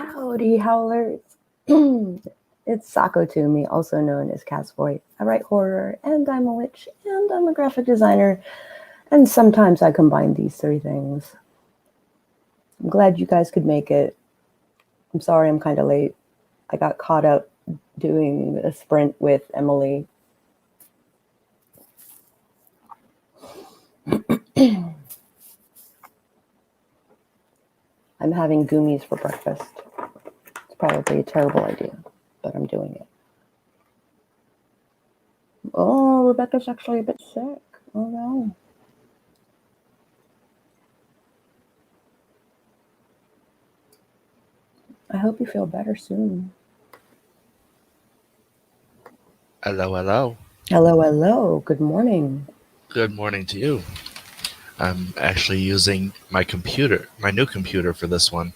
Howdy, howlers. It's Sako to me, also known as Casvoy. I write horror, and I'm a witch, and I'm a graphic designer, and sometimes I combine these three things. I'm glad you guys could make it. I'm sorry I'm kind of late. I got caught up doing a sprint with Emily. I'm having gummies for breakfast. It's probably a terrible idea, but I'm doing it. Oh, Rebecca's actually a bit sick. Oh no. I hope you feel better soon. Hello, hello. Hello, hello. Good morning. Good morning to you. I'm actually using my computer, my new computer for this one.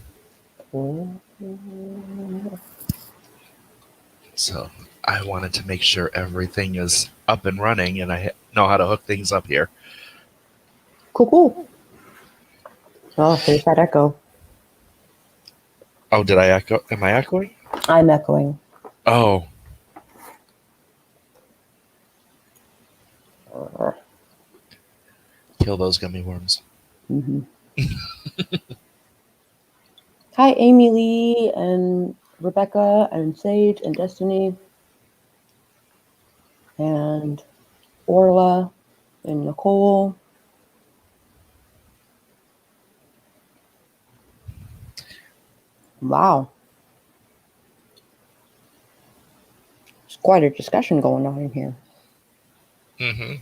So I wanted to make sure everything is up and running and I know how to hook things up here. Cool, cool. Oh, there's that echo. Oh, did I echo? Am I echoing? I'm echoing. Oh. Kill those gummy worms. Mm-hmm. Hi, Amy Lee and Rebecca and Sage and Destiny and Orla and Nicole. Wow. There's quite a discussion going on in here. Mm-hmm.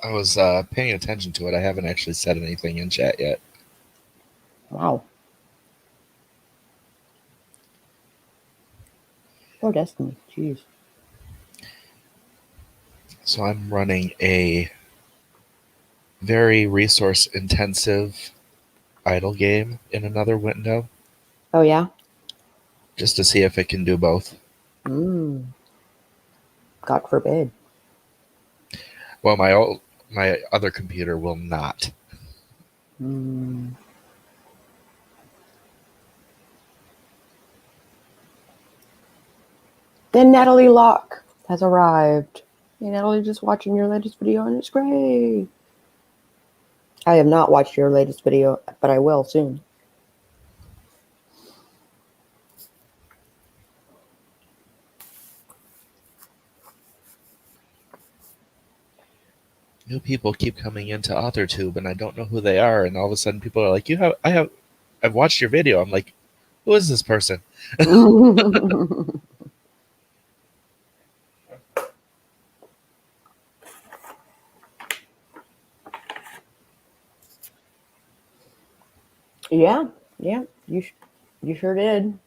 I was paying attention to it. I haven't actually said anything in chat yet. Wow. Poor Destiny. Jeez. So I'm running a very resource intensive idle game in another window Oh, yeah? just to see if it can do both. God forbid. Well, my other computer will not. Then Natalie Locke has arrived. Hey, Natalie, just watching your latest video and it's great. I have not watched your latest video, but I will soon. New people keep coming into AuthorTube and I don't know who they are, and all of a sudden people are like, I've watched your video. I'm like, who is this person? Yeah, you sure did.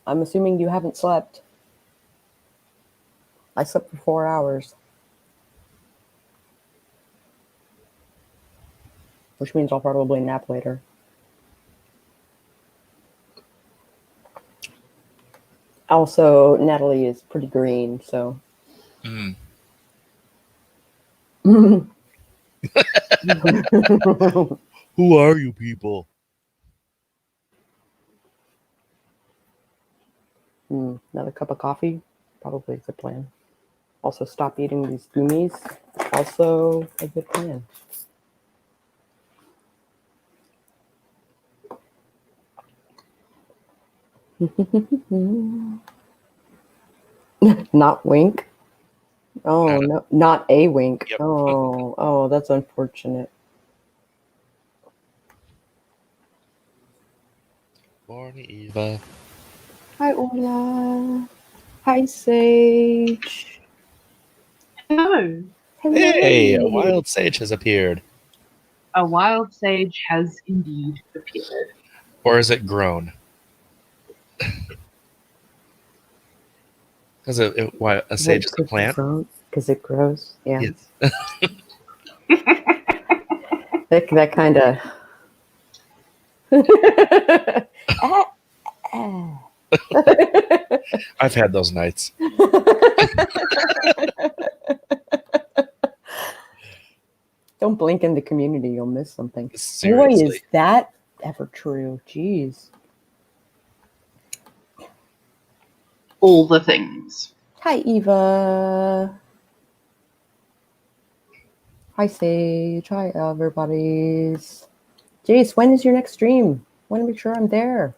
I'm assuming you haven't slept. I slept for 4 hours, which means I'll probably nap later. Also, Natalie is pretty green, so. Mm. Who are you people? Another cup of coffee, probably a good plan. Also, stop eating these gummies, also a good plan. Not wink. Oh no, not a wink. Yep. Oh, that's unfortunate. Morning, Eva. Hi, Orla. Hi, Sage. Hello. Hello. Hey, a wild sage has appeared. A wild sage has indeed appeared. Or is it grown? Because a sage is a plant. Because it grows. Yeah. Yes. That kind of. I've had those nights. Don't blink in the community, you'll miss something. Seriously. Boy, is that ever true. Jeez. all the things. Hi, Eva. Hi, Sage. Hi, everybody's. Jace, when is your next stream? I want to make sure I'm there.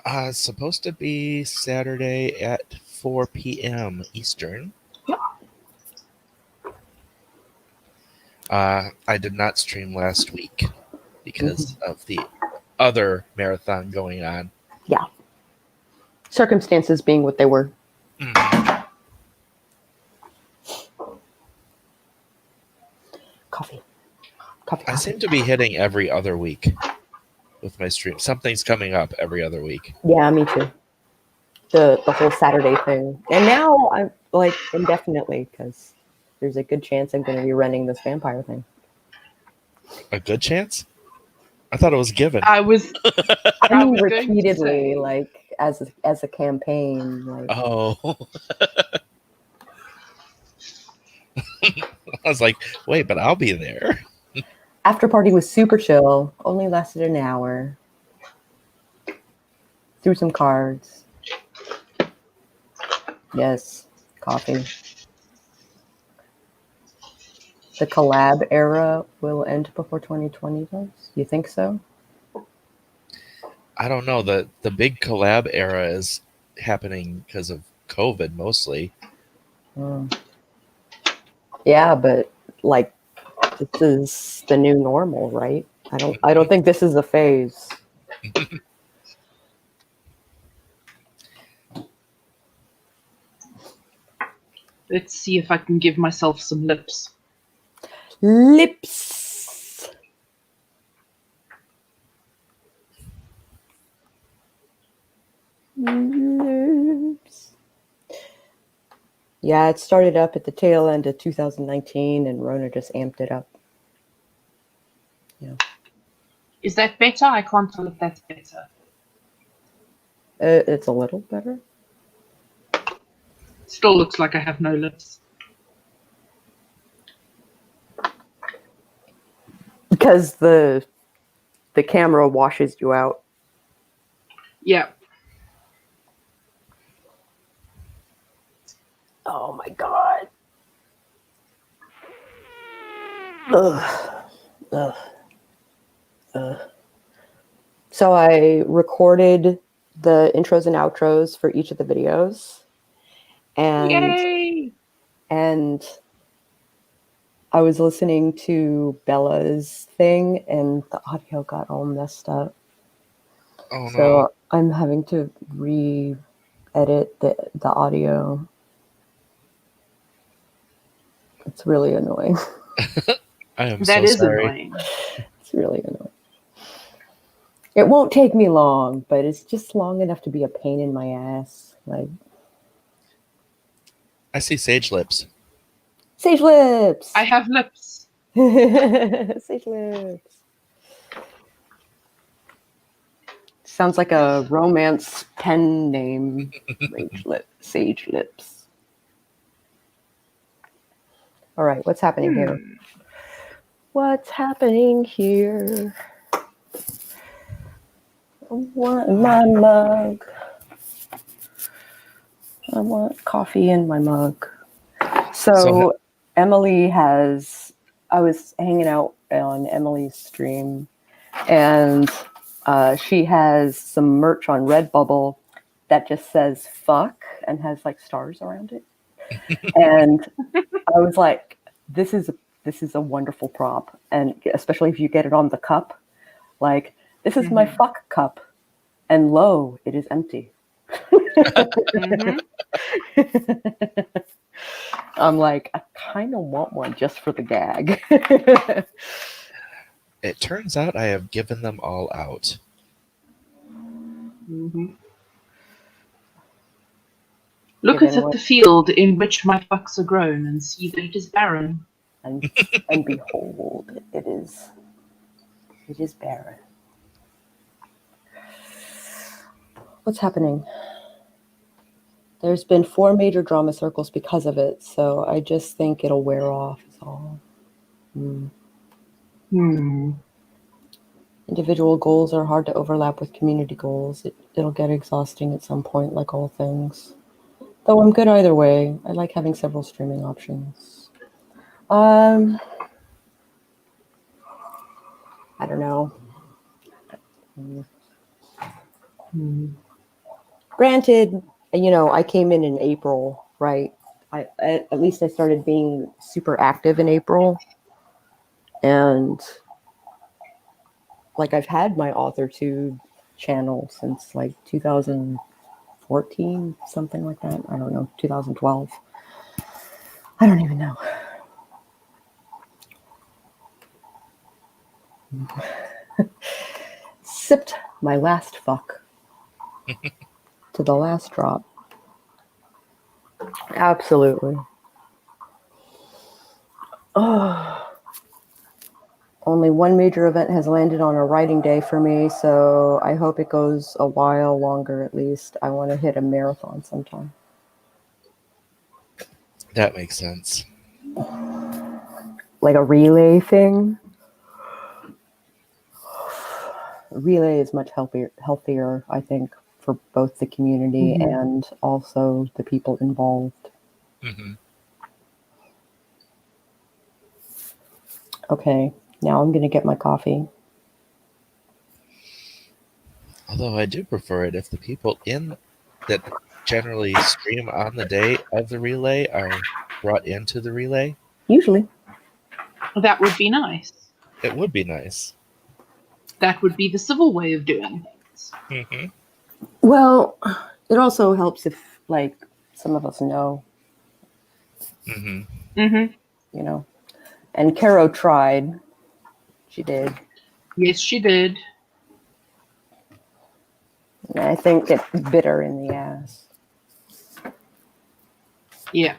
It's supposed to be Saturday at 4 p.m. Eastern. Yep. I did not stream last week because of the other marathon going on. Yeah. Circumstances being what they were. Coffee. I seem to be hitting every other week with my stream. Something's coming up every other week. Yeah, me too. The whole Saturday thing. And now I'm like indefinitely because there's a good chance I'm going to be running this vampire thing. A good chance? I thought it was given. I was I mean, was going to repeatedly, say- like as a campaign. Like, Oh. I was like, wait, but I'll be there. after party was super chill. Only lasted an hour. Threw some cards. Yes, coffee. The collab era will end before 2020 does? You think so? I don't know. The big collab era is happening because of COVID mostly. Hmm. Yeah, but like this is the new normal, right? I don't think this is a phase. Let's see if I can give myself some lips. Lips. Lips. Yeah, it started up at the tail end of 2019 and Rona just amped it up. Yeah. Is that better? I can't tell if that's better. It's a little better. Still looks like I have no lips. Because the camera washes you out. Yeah. Oh my god. Ugh. Ugh. Ugh. So I recorded the intros and outros for each of the videos. Yay! And I was listening to Bella's thing and the audio got all messed up. Oh So no. I'm having to re-edit the audio. It's really annoying. I am That so is sorry. annoying. It's really annoying. It won't take me long, but it's just long enough to be a pain in my ass. Like I see sage lips. Sage lips. I have lips. Sage lips. Sounds like a romance pen name. Sage lips. All right, what's happening here? What's happening here? I want my mug. I want coffee in my mug. So Emily has, I was hanging out on Emily's stream and she has some merch on Redbubble that just says fuck and has like stars around it. And I was like, this is a wonderful prop. And especially if you get it on the cup, like, this is my fuck cup. And lo, it is empty. I'm like, I kind of want one just for the gag. It turns out I have given them all out. Look at the field in which my fucks are grown and see that it is barren. And behold, it is barren. What's happening? There's been 4 major drama circles because of it, so I just think it'll wear off is all. Individual goals are hard to overlap with community goals. It'll get exhausting at some point, like all things. Though I'm good either way. I like having several streaming options. I don't know. Granted, I came in April, right? At least I started being super active in April, and like I've had my AuthorTube channel since like 2014, something like that. I don't know, 2012. I don't even know. Sipped my last fuck to the last drop. Absolutely. Oh. Only one major event has landed on a writing day for me, so I hope it goes a while longer at least. I want to hit a marathon sometime. That makes sense. Like a relay thing? Relay is much healthier, I think, for both the community and also the people involved. Mm-hmm. Okay, now I'm going to get my coffee. Although I do prefer it if the people that generally stream on the day of the relay are brought into the relay. Usually. That would be nice. It would be nice. That would be the civil way of doing things. Mm-hmm. Well, it also helps if, like, some of us know. Mm-hmm. Mm-hmm. And Caro tried. She did. Yes, she did. And I think it's bitter in the ass. Yeah.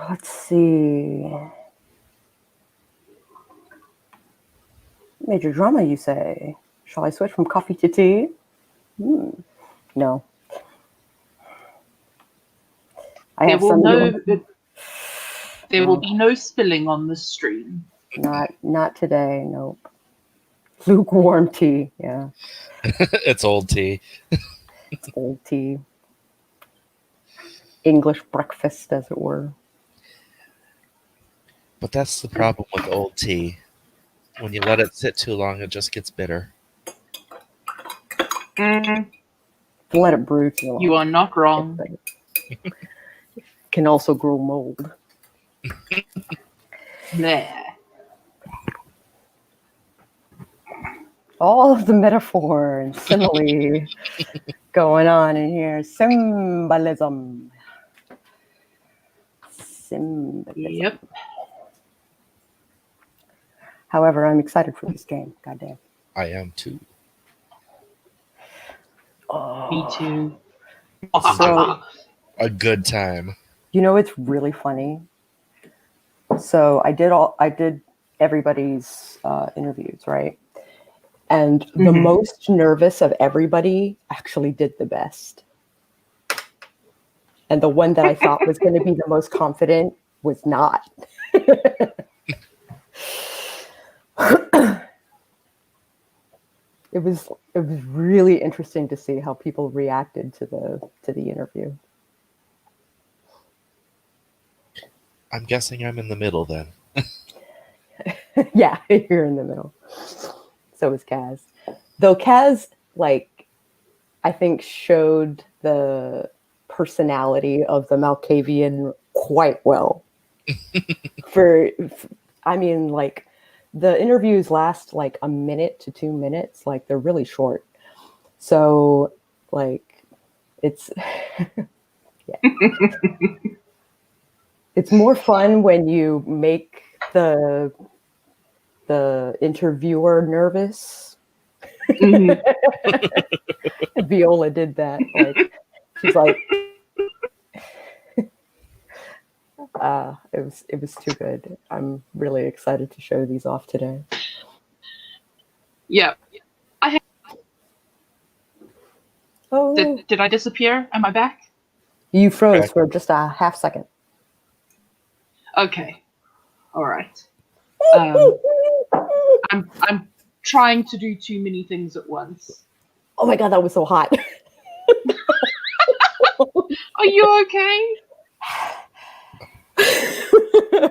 Let's see. Major drama, you say? Shall I switch from coffee to tea? No. There will be no spilling on the stream. Not today. Nope. Lukewarm tea. Yeah, It's old tea. it's old tea. English breakfast, as it were. But that's the problem with old tea. When you let it sit too long, it just gets bitter. Let it brew too long. You are not wrong. Can also grow mold. There. All of the metaphor and simile going on in here. Symbolism. Yep. However, I'm excited for this game. Goddamn. I am too. Oh. Me too. So, a good time. It's really funny. So I did everybody's interviews, right? And the most nervous of everybody actually did the best. And the one that I thought was going to be the most confident was not. It was really interesting to see how people reacted to the interview. I'm guessing I'm in the middle then. Yeah, you're in the middle. So is Kaz. Though Kaz, I think showed the personality of the Malkavian quite well. The interviews last like a minute to 2 minutes. Like, they're really short. So, it's... yeah. It's more fun when you make the interviewer nervous. Viola did that. She's like, it was too good. I'm really excited to show these off today. Yeah. Oh, Did I disappear? Am I back? you froze for just a half second. Okay. All right. I'm trying to do too many things at once. Oh my god, that was so hot. Are you okay?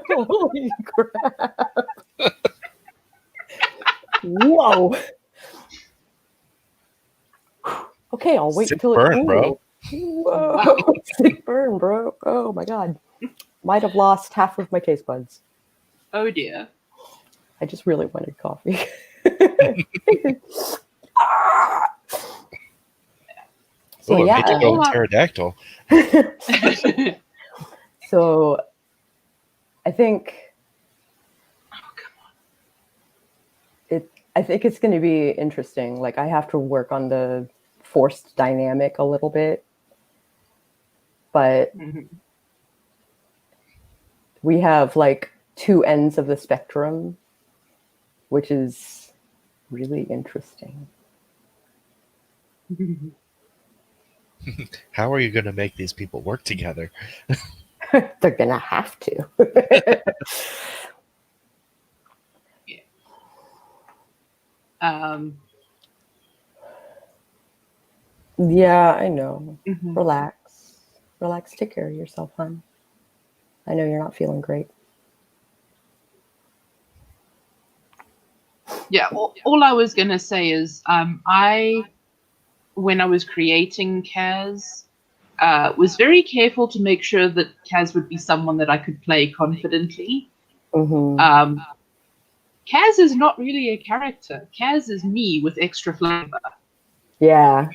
Holy crap. Whoa. Okay, I'll wait Sick till it burn, cools. bro. Whoa. Wow. Sick burn, bro. Oh my god. Might have lost half of my taste buds. Oh dear. I just really wanted coffee. So Oh, it yeah. made you go pterodactyl. So I think I think it's going to be interesting. Like I have to work on the forced dynamic a little bit, but we have like two ends of the spectrum, which is really interesting. How are you going to make these people work together? They're gonna have to. Yeah, I know. Relax. Relax. Take care of yourself, hon. I know you're not feeling great. Yeah, all I was going to say is when I was creating Kaz, was very careful to make sure that Kaz would be someone that I could play confidently. Mm-hmm. Kaz is not really a character. Kaz is me with extra flavor. Yeah.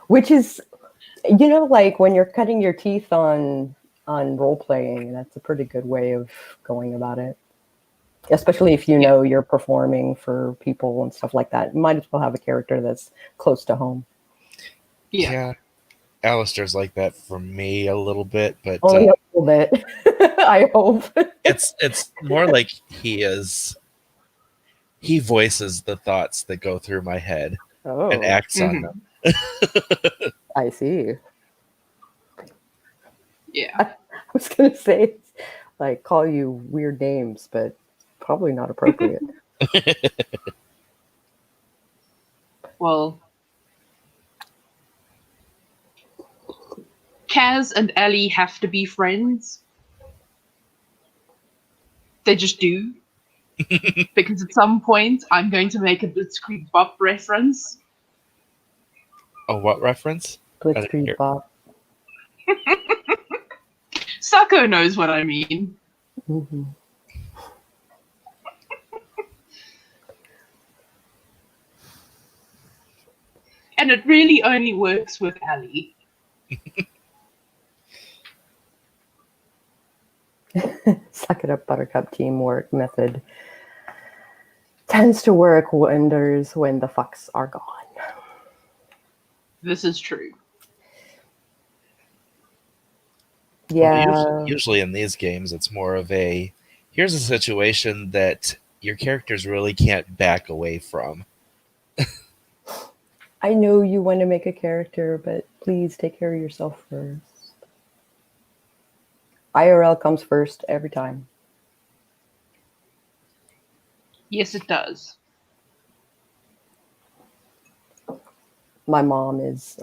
Which is, you know, like when you're cutting your teeth on role playing, that's a pretty good way of going about it. Especially if you know you're performing for people and stuff like that. You might as well have a character that's close to home. Yeah. Alistair's like that for me a little bit, but only a little bit. I hope. it's more like he voices the thoughts that go through my head and acts on them. I see. Yeah. I was gonna say like call you weird names, but probably not appropriate. Well, Kaz and Ellie have to be friends. They just do. Because at some point, I'm going to make a Blitzkrieg Bop reference. Oh, what reference? Blitzkrieg Bop. Sako knows what I mean. Mm-hmm. And it really only works with Ellie. Suck it up, Buttercup teamwork method tends to work wonders when the fucks are gone. This is true. Yeah. Well, usually in these games, it's more of a here's a situation that your characters really can't back away from. I know you want to make a character, but please take care of yourself first. IRL comes first every time. Yes, it does. My mom is,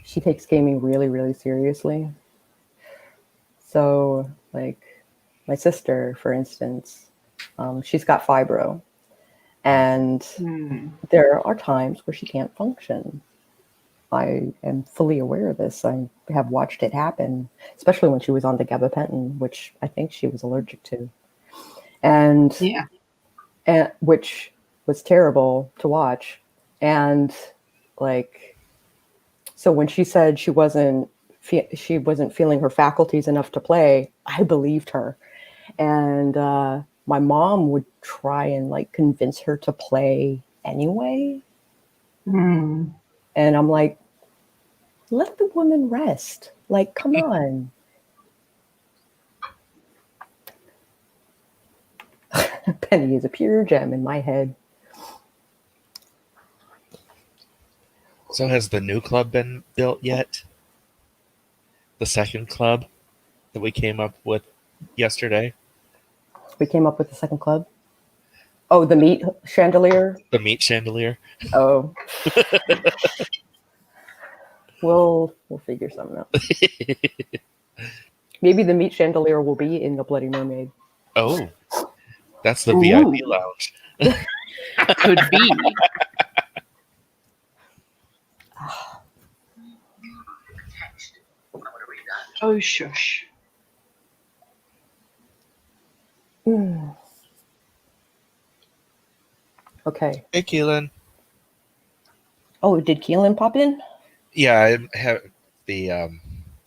she takes gaming really, really seriously. So, like, my sister, for instance, she's got fibro. And there are times where she can't function. I am fully aware of this. I have watched it happen, especially when she was on the gabapentin, which I think she was allergic to. And which was terrible to watch. And like, so when she said she wasn't feeling her faculties enough to play, I believed her. And my mom would try and like convince her to play anyway. And I'm like, let the woman rest. Like, come on. Penny is a pure gem in my head. So has the new club been built yet? The second club that we came up with yesterday? We came up with the second club. Oh, the meat chandelier. The meat chandelier. Oh, we'll figure something out. Maybe the meat chandelier will be in the Bloody Mermaid. Oh, that's the Ooh. VIP lounge. Could be. Oh, shush. Okay. Hey, Keelan. Oh, did Keelan pop in? Yeah, I have the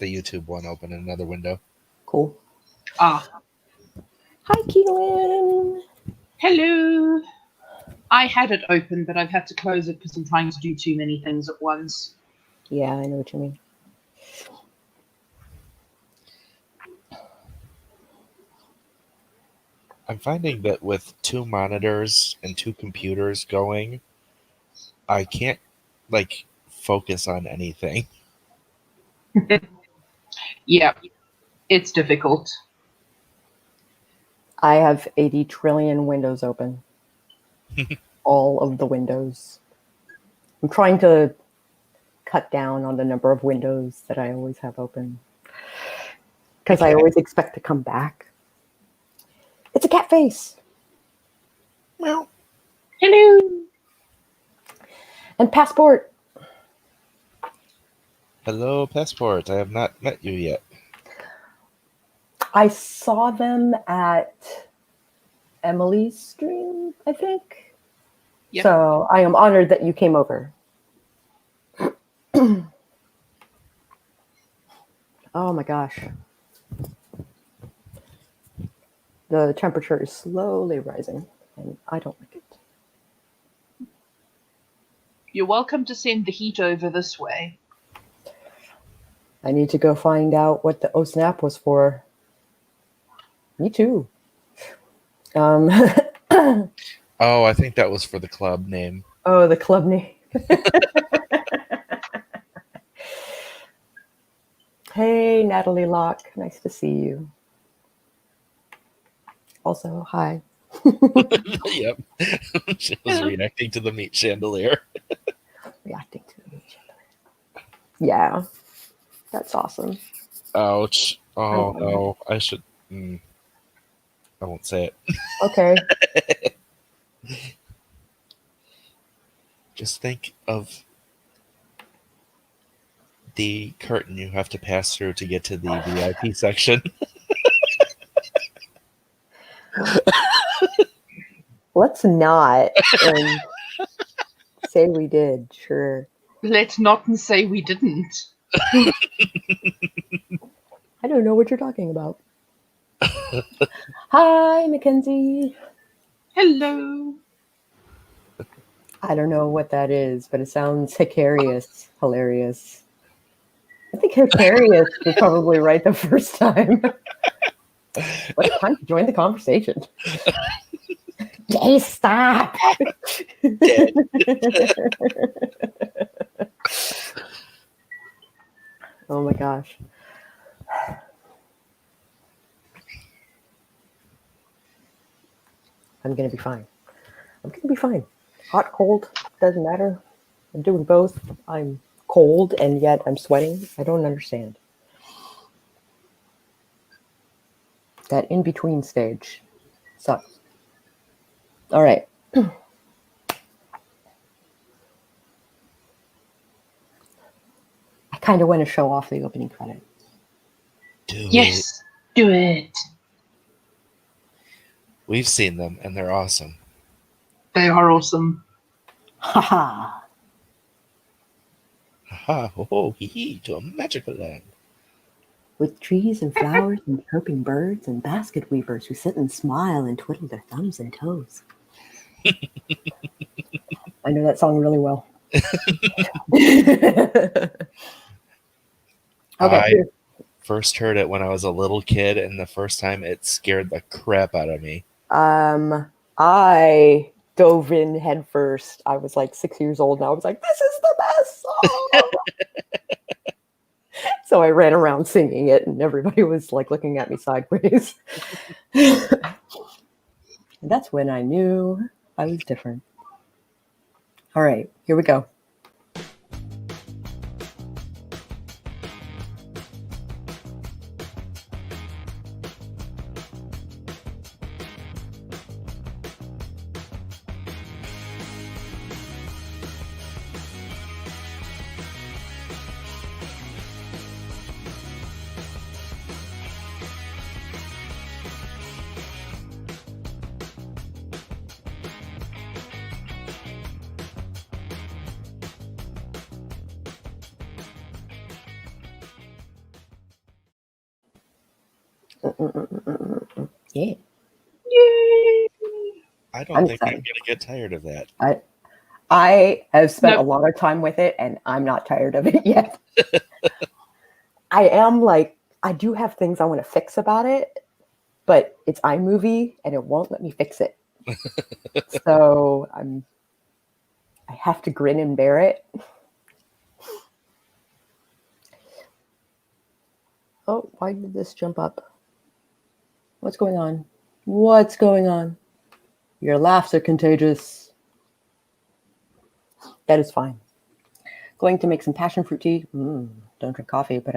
YouTube one open in another window. Cool. Ah, Hi, Keelan. hello. I had it open, but I've had to close it because I'm trying to do too many things at once. Yeah, I know what you mean. I'm finding that with 2 monitors and 2 computers going, I can't like focus on anything. Yeah, it's difficult. I have 80 trillion windows open. All of the windows. I'm trying to cut down on the number of windows that I always have open. Because I always expect to come back. It's a cat face. Well, Hello. And passport. hello, Passport. I have not met you yet. I saw them at Emily's stream, I think. Yep. So I am honored that you came over. Oh my gosh. The temperature is slowly rising, and I don't like it. You're welcome to send the heat over this way. I need to go find out what the oh snap was for. Me too. Oh, I think that was for the club name. Oh, the club name. Hey, Natalie Locke. Nice to see you. Also, hi. Yep. She was reacting to the meat chandelier. Reacting to the meat chandelier. Yeah, that's awesome. Ouch. Oh, I no. I should... I won't say it. Okay. Just think of the curtain you have to pass through to get to the VIP section. Let's not say we did. Sure. Let's not say we didn't. I don't know what you're talking about. Hi, Mackenzie. Hello. I don't know what that is, but it sounds hilarious. Hilarious. I think hilarious was probably right the first time. What a time to join the conversation. Jay, stop. Oh my gosh. I'm going to be fine. I'm going to be fine. Hot, cold, doesn't matter. I'm doing both. I'm cold and yet I'm sweating. I don't understand. That in-between stage sucks. All right. I kind of want to show off the opening credits. Yes, do it. We've seen them, and they're awesome. They are awesome. Haha. Ha ho ho hee hee to a magical land. With trees and flowers and chirping birds and basket weavers who sit and smile and twiddle their thumbs and toes. I know that song really well. Okay. I first heard it when I was a little kid, and the first time it scared the crap out of me. I dove in head first. I was like 6 years old, and I was like, "This is the best song!" So I ran around singing it, and everybody was like looking at me sideways. And that's when I knew I was different. All right, here we go. Yeah. Yay! I don't I'm think I'm excited. gonna get tired of that. I have spent a Nope. lot of time with it, and I'm not tired of it yet. I am like, I do have things I want to fix about it, but it's iMovie, and it won't let me fix it. So I have to grin and bear it. Oh, why did this jump up? What's going on? What's going on? Your laughs are contagious. That is fine. Going to make some passion fruit tea. Don't drink coffee, but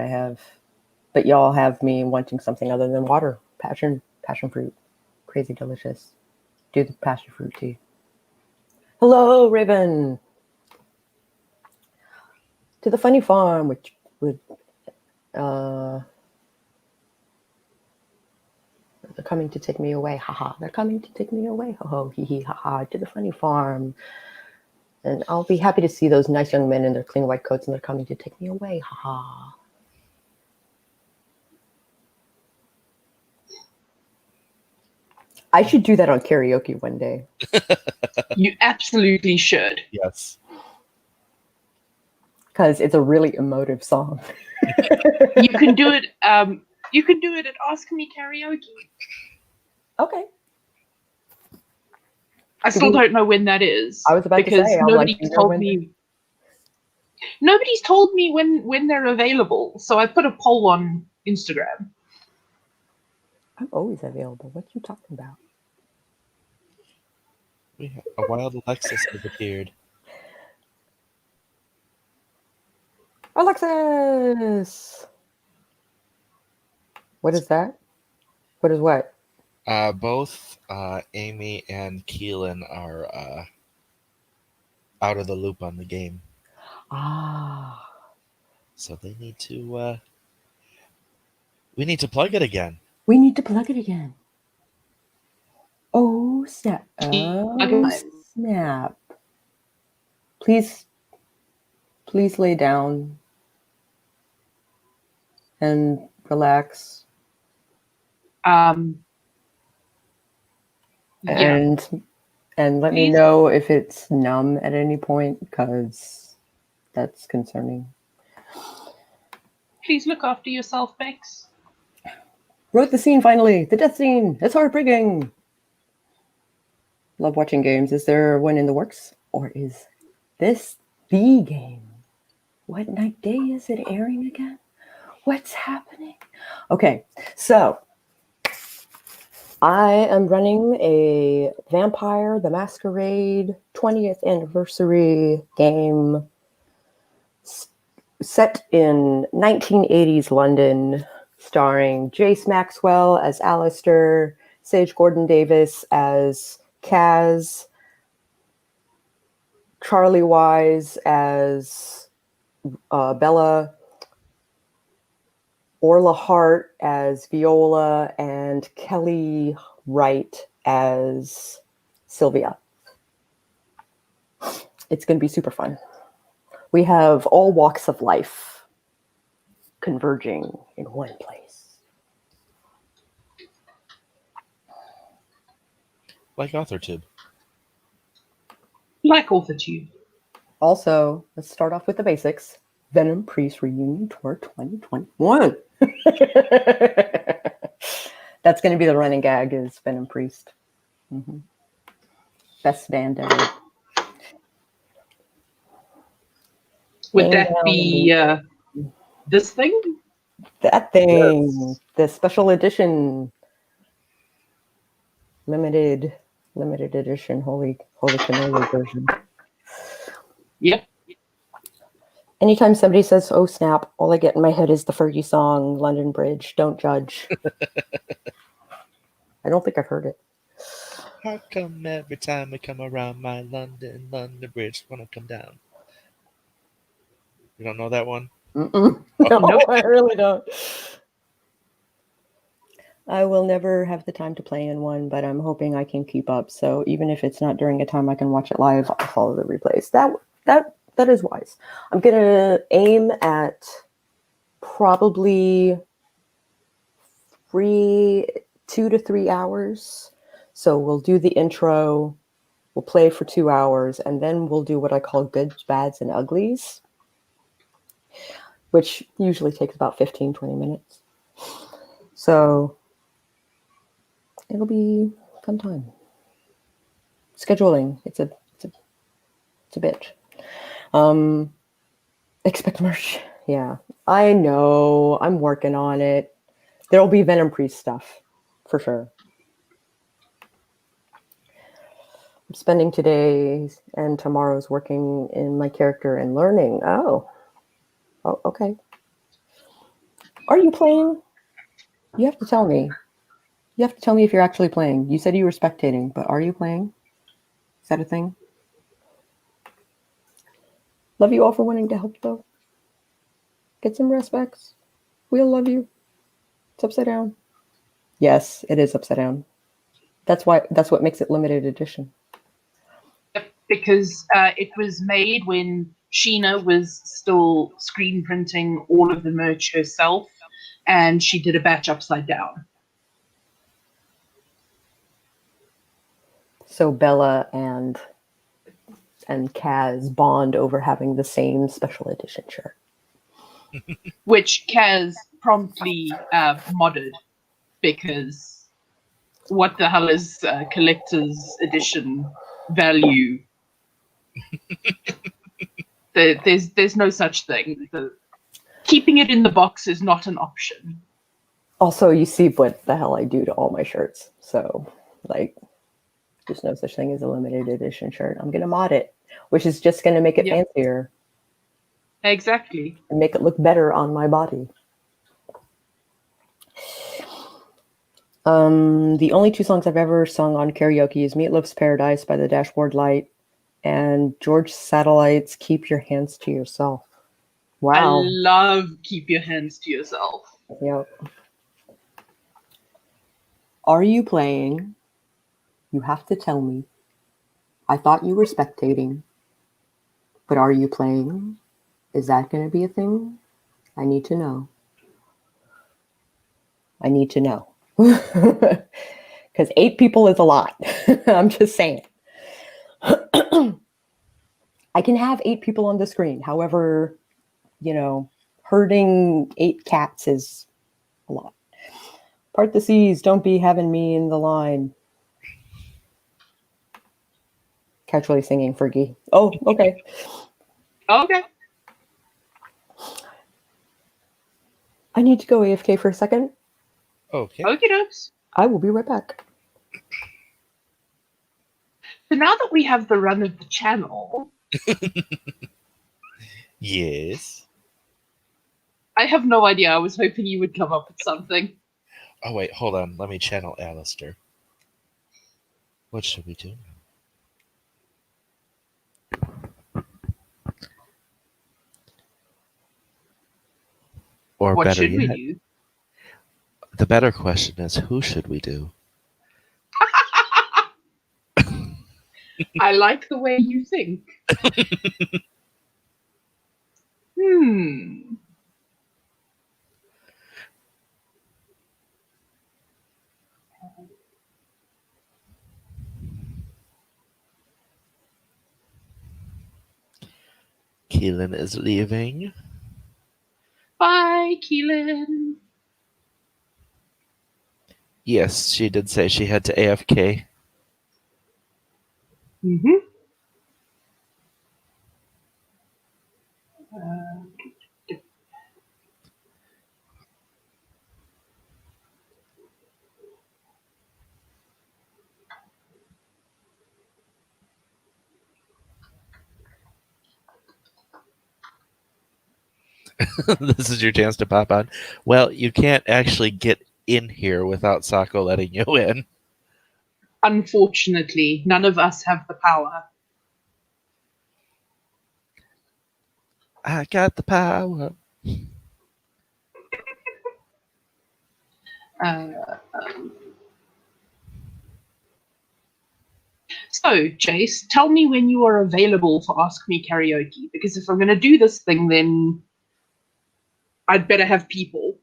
y'all have me wanting something other than water. Passion fruit. Crazy delicious. Do the passion fruit tea. Hello, Raven. To the funny farm, which would they're coming to take me away. Haha. They're coming to take me away. Ho ho hee hee haha. To the funny farm. And I'll be happy to see those nice young men in their clean white coats, and they're coming to take me away. Haha. I should do that on karaoke one day. You absolutely should. Yes. Because it's a really emotive song. You can do it. You can do it at Ask Me Karaoke. Okay. I still don't know when that is. I was about to say, I'm like, nobody's told me. Nobody's told me when they're available. So I put a poll on Instagram. I'm always available. What you talking about? A wild Alexis has appeared. Alexis! What is that? What is what? Both Amy and Keelan are out of the loop on the game. Ah. So they need to we need to plug it again. We need to plug it again. Oh, snap. Oh, snap. Please lay down and relax. Yeah. And let me Please. know if it's numb at any point, because that's concerning. Please look after yourself, Bex. Wrote the scene finally. The death scene. It's heartbreaking. Love watching games. Is there one in the works? Or is this the game? What night day is it airing again? What's happening? Okay, so I am running a Vampire the Masquerade 20th anniversary game set in 1980s London, starring Jace Maxwell as Alistair, Sage Gordon-Davis as Kaz, Charlie Wise as Bella, Orla Hart as Viola, and Kelly Wright as Sylvia. It's going to be super fun. We have all walks of life converging in one place. Like AuthorTube. Like AuthorTube. Also, let's start off with the basics. Venom Priest Reunion Tour 2021. That's going to be the running gag, is Venom Priest. Mm-hmm. Best band ever. Would that be this thing? That thing. Yes. The special edition limited limited edition holy cannoli version. Yep. Anytime somebody says "oh snap," all I get in my head is the Fergie song "London Bridge." Don't judge. I don't think I've heard it. How come every time we come around my London Bridge wanna come down? You don't know that one? No, I really don't. I will never have the time to play in one, but I'm hoping I can keep up. So even if it's not during a time I can watch it live, I'll follow the replays. That is wise. I'm gonna aim at probably 2 to 3 hours. So we'll do the intro, we'll play for 2 hours, and then we'll do what I call goods, bads, and uglies, which usually takes about 15, 20 minutes. So it'll be a fun time. Scheduling, it's a bitch. Expect merch. Yeah, I know. I'm working on it. There'll be Venom Priest stuff for sure. I'm spending today and tomorrow's working in my character and learning. Oh, okay. Are you playing? You have to tell me. You have to tell me if you're actually playing. You said you were spectating, but are you playing? Is that a thing? Love you all for wanting to help, though. Get some respects. We'll love you. It's upside down. Yes, it is upside down. That's what makes it limited edition. Yep, because it was made when Sheena was still screen printing all of the merch herself, and she did a batch upside down. So Bella and Kaz bond over having the same special edition shirt. Which Kaz promptly modded, because what the hell is collector's edition value? There's no such thing. Keeping it in the box is not an option. Also, you see what the hell I do to all my shirts. So, like, there's no such thing as a limited edition shirt. I'm going to mod it, which is just going to make it fancier. Exactly. And make it look better on my body. The only 2 songs I've ever sung on karaoke is Meatloaf's Paradise by the Dashboard Light and George Satellite's Keep Your Hands to Yourself. Wow. I love Keep Your Hands to Yourself. Yep. Are you playing? You have to tell me. I thought you were spectating. But are you playing? Is that going to be a thing? I need to know. I need to know. Because 8 people is a lot. I'm just saying. I can have 8 people on the screen. However, herding 8 cats is a lot. Part the seas. Don't be having me in the line. Casually singing Fergie. Oh, okay. Okay. I need to go AFK for a second. Okay. Okie dokes. I will be right back. So now that we have the run of the channel, Yes. I have no idea. I was hoping you would come up with something. Oh wait, hold on. Let me channel Alistair. What should we do? Or What better should we yet, do? the better question is, who should we do? I like the way you think. Keelan is leaving. Bye, Keelan. Yes, she did say she had to AFK. Mm-hmm. This is your chance to pop on. Well, you can't actually get in here without Sako letting you in. Unfortunately, none of us have the power. I got the power. Uh, so, Jace, tell me when you are available for Ask Me Karaoke, because if I'm going to do this thing, then I'd better have people.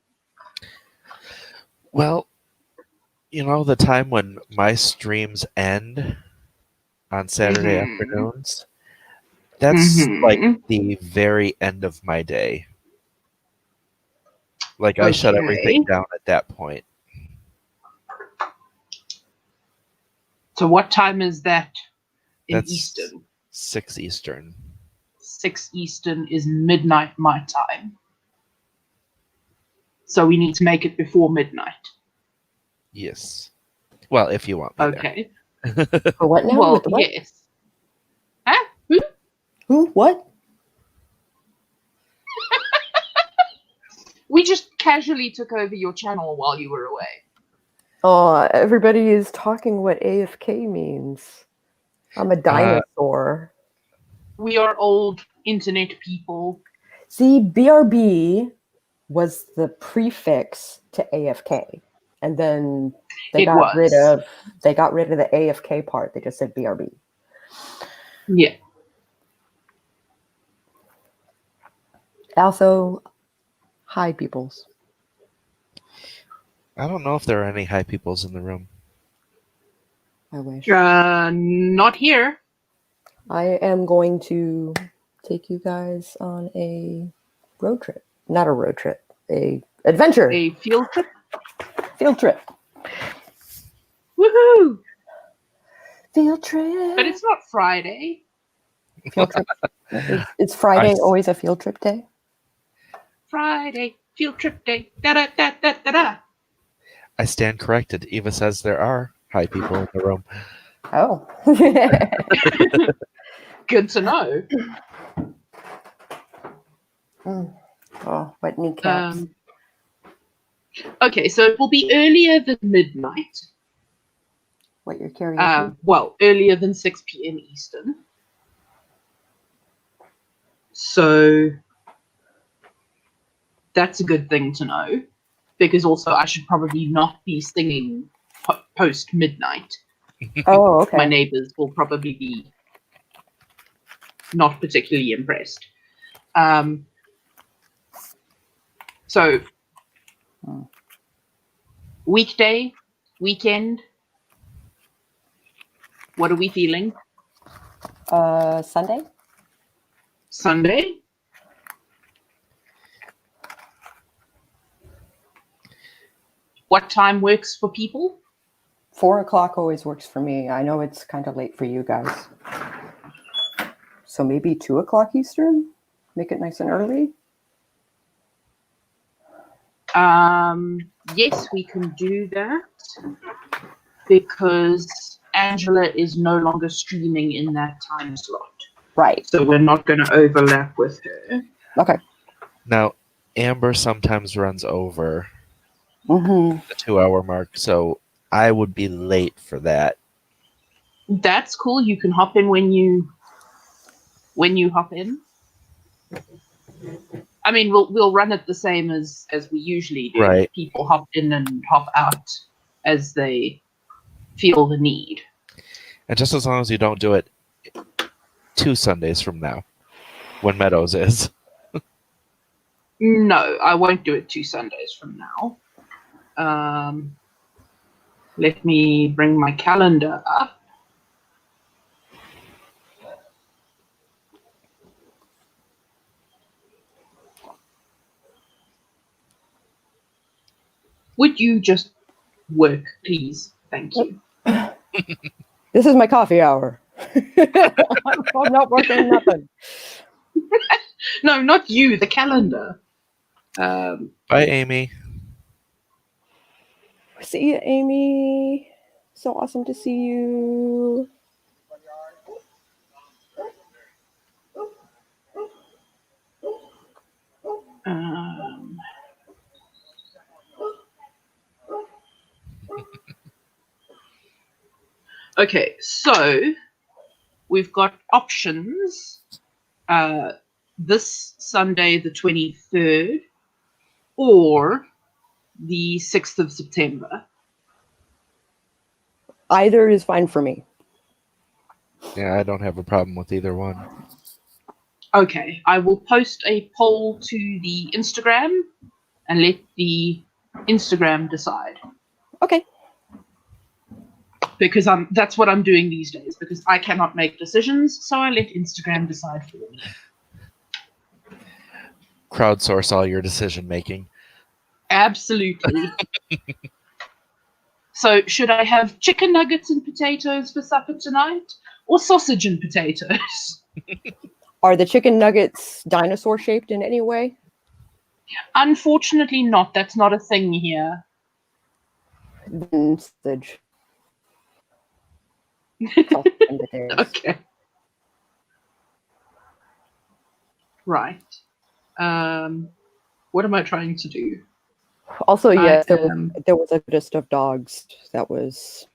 Well, the time when my streams end on Saturday afternoons, that's like the very end of my day. Like, I shut everything down at that point. So what time is that in That's Eastern? 6 Eastern. 6 Eastern is midnight my time. So we need to make it before midnight. Yes. Well, if you want me Okay. there. For what now? Well, With the what? yes. Huh? Who? Who? What? We just casually took over your channel while you were away. Oh, everybody is talking what AFK means. I'm a dinosaur. We are old internet people. See, BRB was the prefix to AFK, and then they got rid of the AFK part. They just said BRB. Yeah. Also, hi, peoples. I don't know if there are any high peoples in the room. I wish. Not here. I am going to take you guys on a road trip. Not a road trip. A adventure. A field trip? Field trip. Woohoo! Field trip. But it's not Friday. Field trip. It's Friday always a field trip day? Friday, field trip day. Da-da-da-da-da-da. I stand corrected. Eva says there are high people in the room. Oh. Good to know. Oh, what kneecaps. Okay, so it will be earlier than midnight. What you're carrying? Well, earlier than 6 p.m. Eastern. So that's a good thing to know, because also I should probably not be singing post midnight. Oh, okay. My neighbors will probably be not particularly impressed. So weekday, weekend, what are we feeling? Sunday? Sunday? What time works for people? 4 o'clock always works for me. I know it's kind of late for you guys. So maybe 2 o'clock Eastern? Make it nice and early? Yes, we can do that, because Angela is no longer streaming in that time slot. Right. So we're not going to overlap with her. Okay. Now, Amber sometimes runs over the 2-hour mark, so I would be late for that. That's cool. You can hop in when you hop in. I mean, we'll run it the same as we usually do. Right. People hop in and hop out as they feel the need. And just as long as you don't do it 2 Sundays from now, when Meadows is. No, I won't do it 2 Sundays from now. Let me bring my calendar up. Would you just work, please? Thank you. This is my coffee hour. I'm not working nothing. No, not you, the calendar. Bye, Amy. See you, Amy. So awesome to see you. Um, okay, so we've got options this Sunday, the 23rd, or the 6th of September. Either is fine for me. Yeah, I don't have a problem with either one. Okay, I will post a poll to the Instagram and let the Instagram decide. Okay. Because that's what I'm doing these days, because I cannot make decisions, so I let Instagram decide for me. Crowdsource all your decision making. Absolutely. So should I have chicken nuggets and potatoes for supper tonight, or sausage and potatoes? Are the chicken nuggets dinosaur shaped in any way? Unfortunately not. That's not a thing here. Then sausage. Sausage and potatoes. Okay. Right. What am I trying to do? Also, yes, I there was a list of dogs that was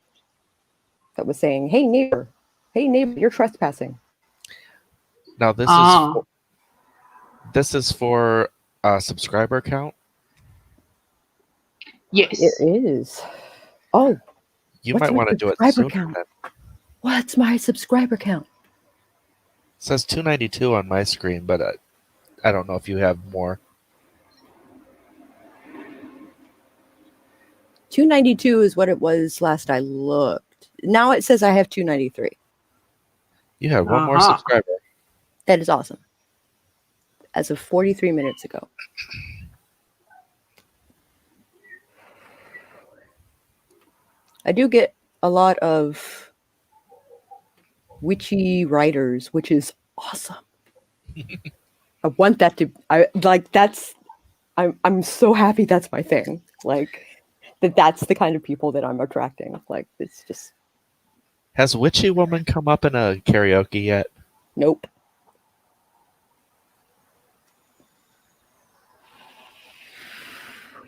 saying, hey neighbor, you're trespassing. Now this is for a subscriber count. Yes. It is. Oh, You what's might my want to do it subscriber sooner. count? Then. What's my subscriber count? It says 292 on my screen, but I don't know if you have more. 292 is what it was last I looked. Now it says I have 293. You have one more Uh-huh. subscriber. That is awesome. As of 43 minutes ago. I do get a lot of witchy writers, which is awesome. I want that to. I'm so happy that's my thing. Like that's the kind of people that I'm attracting. Like it's just. Has Witchy Woman come up in a karaoke yet? Nope.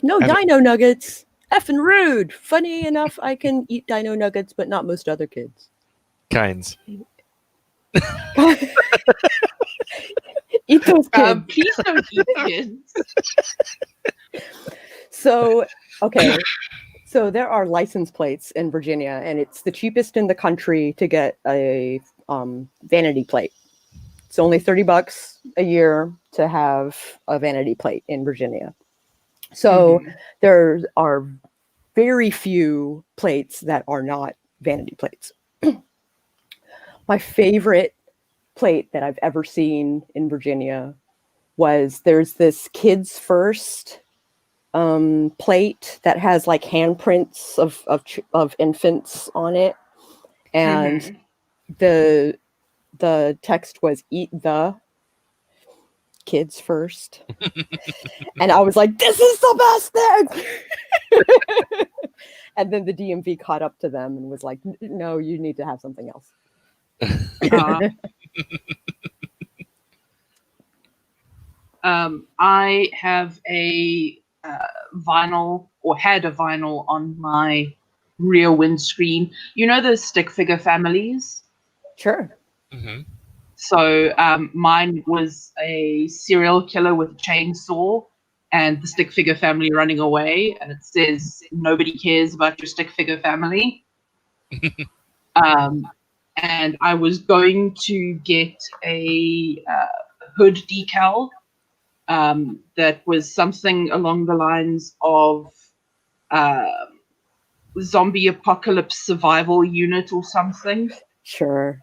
No dino nuggets. Effing rude. Funny enough, I can eat dino nuggets, but not most other kids. Kinds. Eat those kids. Please don't eat kids. So, okay. So there are license plates in Virginia, and it's the cheapest in the country to get a vanity plate. It's only $30 a year to have a vanity plate in Virginia. So there are very few plates that are not vanity plates. My favorite plate that I've ever seen in Virginia was there's this Kids First plate that has like handprints of infants on it, and the text was "Eat the kids first," and I was like, "This is the best thing!" And then the DMV caught up to them and was like, "No, you need to have something else." I have a vinyl, or had a vinyl on my rear windscreen. You know the stick figure families? Sure. Mm-hmm. So mine was a serial killer with a chainsaw and the stick figure family running away. And it says, nobody cares about your stick figure family. And I was going to get a hood decal that was something along the lines of zombie apocalypse survival unit or something. Sure.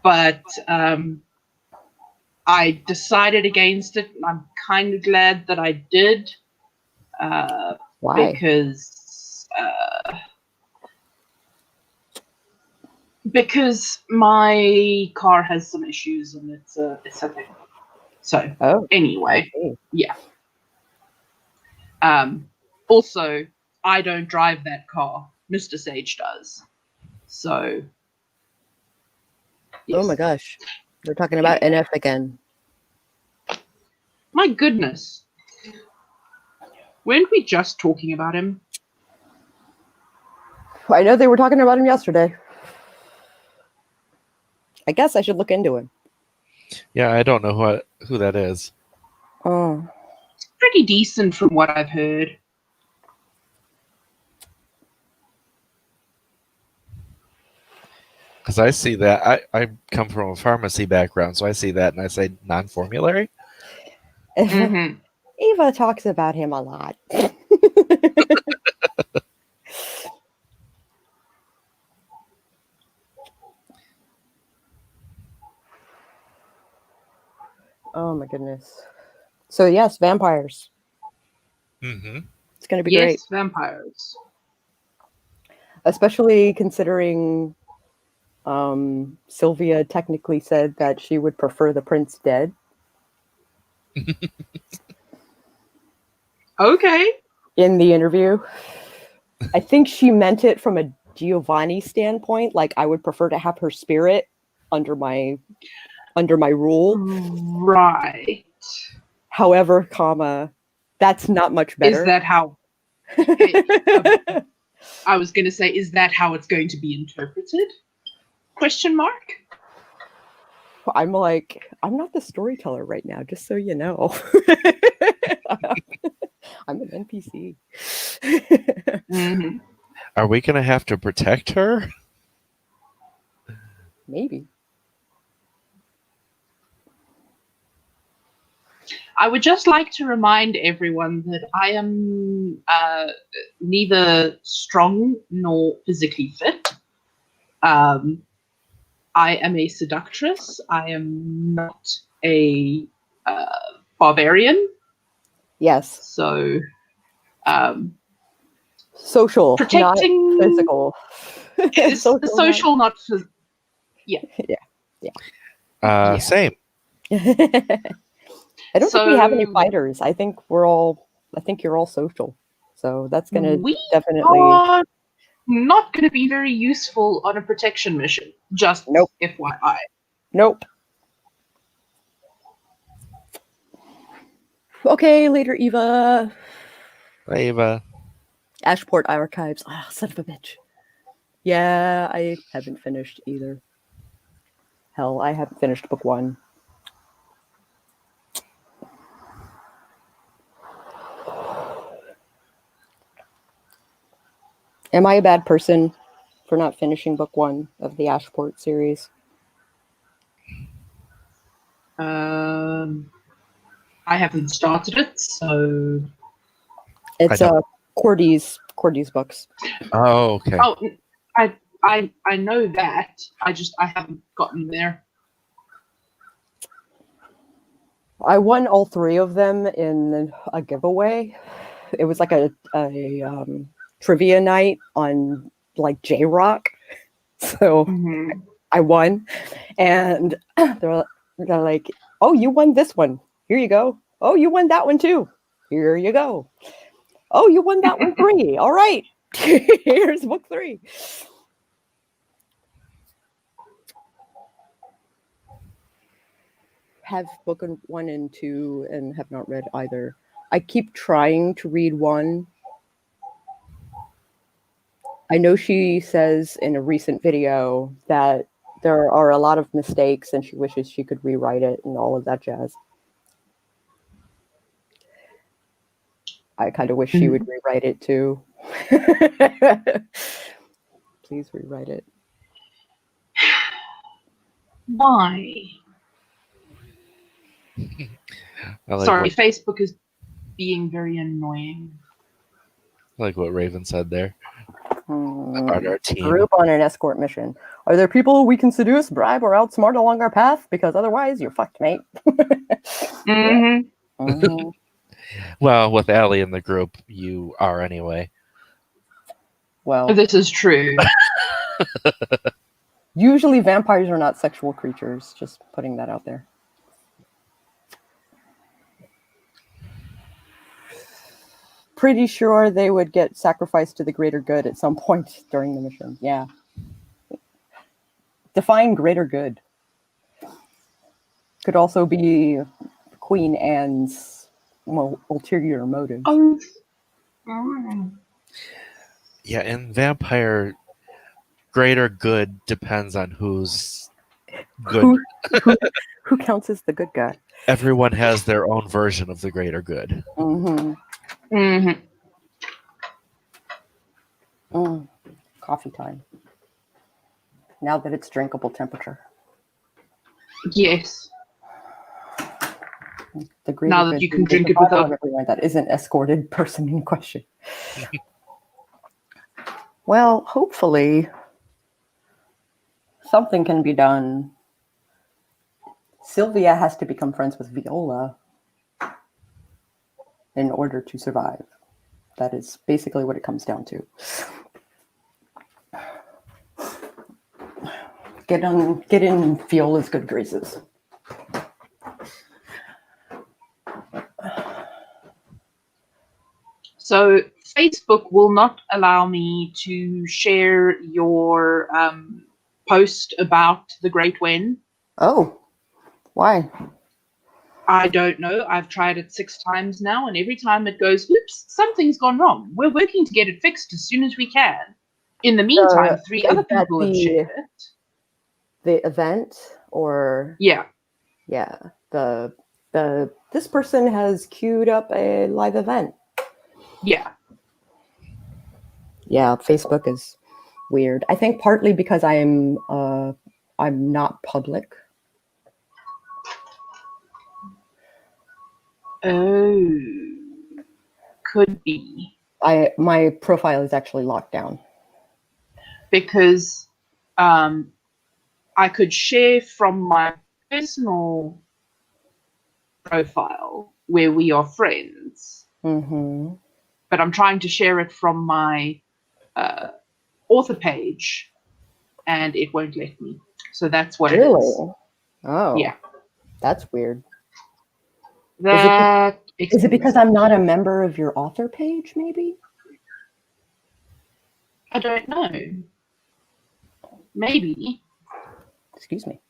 But I decided against it. I'm kind of glad that I did. Why? Because my car has some issues and it's a thing. So anyway, yeah. Also, I don't drive that car. Mr. Sage does. So. Yes. Oh my gosh. We're talking about NF again. My goodness. Weren't we just talking about him? I know they were talking about him yesterday. I guess I should look into him. Yeah, I don't know who that is. Oh. Pretty decent from what I've heard. Because I see that. I come from a pharmacy background, so I see that and I say non-formulary. Mm-hmm. Eva talks about him a lot. Oh my goodness. So yes, vampires. Mm-hmm. It's going to be Yes, great. vampires. Especially considering Sylvia technically said that she would prefer the prince dead. Okay. In the interview. I think she meant it from a Giovanni standpoint, like I would prefer to have her spirit under my rule. Right. However, comma, that's not much better. Is that how? I was going to say, is that how it's going to be interpreted? Question mark. I'm like, I'm not the storyteller right now, just so you know. I'm an NPC. Mm-hmm. Are we going to have to protect her? Maybe. I would just like to remind everyone that I am neither strong nor physically fit. I am a seductress. I am not a barbarian. Yes. So, social, protecting not physical. social, not physical. Yeah. Yeah. Same. I don't think we have any So- fighters. I think you're all social. So that's going to We definitely. are not going to be very useful on a protection mission. Just Nope. FYI. Nope. Okay, later, Eva. Eva. Ashport Archives. Ah, son of a bitch. Yeah, I haven't finished either. Hell, I haven't finished book 1. Am I a bad person for not finishing book 1 of the Ashport series? I haven't started it, so It's Cordy's books. Oh, okay. oh, I know that. I haven't gotten there. I won all 3 of them in a giveaway. It was like a trivia night on like J-Rock. So Mm-hmm. I won, and they're like, "Oh, you won this one. Here you go. Oh, you won that one too. Here you go. Oh, you won that one 3. All right, here's book 3." Have book 1 and 2 and have not read either. I keep trying to read 1. I know she says in a recent video that there are a lot of mistakes and she wishes she could rewrite it and all of that jazz. I kind of wish she would rewrite it too. Please rewrite it. Why? Sorry, Facebook is being very annoying. I like what Raven said there about our team. Group on an escort mission. Are there people we can seduce, bribe, or outsmart along our path? Because otherwise, you're fucked, mate. Mm-hmm. Mhm. Well, with Allie in the group, you are anyway. Well, This is true. usually vampires are not sexual creatures. Just putting that out there. Pretty sure they would get sacrificed to the greater good at some point during the mission. Yeah. Define greater good. Could also be Queen Anne's ulterior motives. Oh. Yeah, in vampire, greater good depends on who's good. Who counts as the good guy? Everyone has their own version of the greater good. Mm-hmm. Mm-hmm. Coffee time. Now that it's drinkable temperature. Yes. The greater Now that good you can is drink the it bottle without. of everyone that isn't escorted person in question. Well, hopefully something can be done. Sylvia has to become friends with Viola in order to survive. That is basically what it comes down to. Get in Viola's good graces. So Facebook will not allow me to share your post about the Great Wen. Oh, why? I don't know. I've tried it 6 times now, and every time it goes, oops, something's gone wrong. We're working to get it fixed as soon as we can. In the meantime, 3 other is that people have shared it. The event, or Yeah. this person has queued up a live event. Yeah. Yeah, Facebook is weird. I think partly because I'm not public. Oh, could be. My profile is actually locked down. Because I could share from my personal profile where we are friends, Mm-hmm. but I'm trying to share it from my author page, and it won't let me. So that's what it is. Really? Oh, Yeah. that's weird. That Is it because I'm not a member of your author page, maybe? I don't know. Maybe. Excuse me.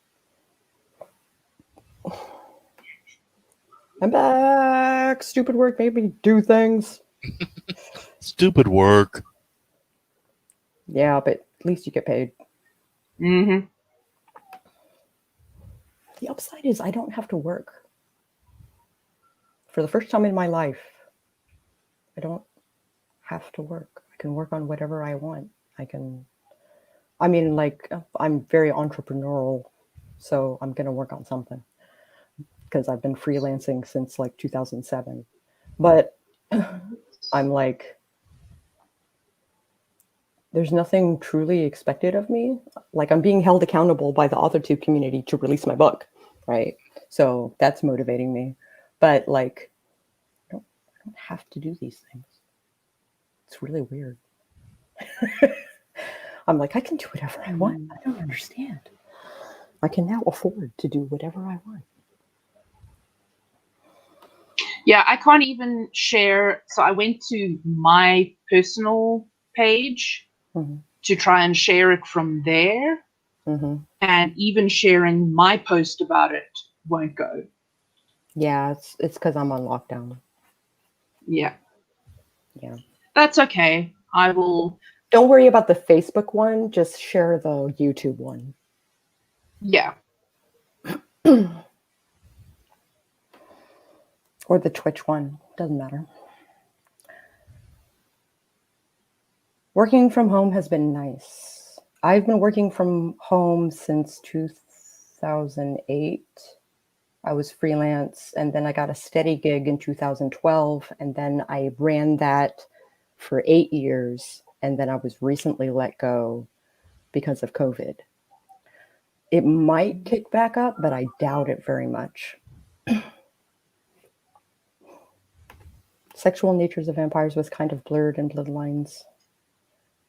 I'm back. Stupid work made me do things. Stupid work. Yeah, but at least you get paid. Mm-hmm. The upside is I don't have to work. For the first time in my life, I don't have to work. I can work on whatever I want. I'm very entrepreneurial, so I'm going to work on something because I've been freelancing since like 2007. But I'm like, there's nothing truly expected of me. Like, I'm being held accountable by the AuthorTube community to release my book, right? So that's motivating me. But like, I don't have to do these things. It's really weird. I'm like, I can do whatever I want. I don't understand. I can now afford to do whatever I want. Yeah, I can't even share. So I went to my personal page to try and share it from there. Mm-hmm. And even sharing my post about it won't go. Yeah, it's because I'm on lockdown. Yeah. Yeah. That's okay. I will. Don't worry about the Facebook one. Just share the YouTube one. Yeah. Or the Twitch one. Doesn't matter. Working from home has been nice. I've been working from home since 2008. I was freelance, and then I got a steady gig in 2012, and then I ran that for 8 years, and then I was recently let go because of COVID. It might kick back up, but I doubt it very much. Sexual natures of vampires was kind of blurred in Bloodlines.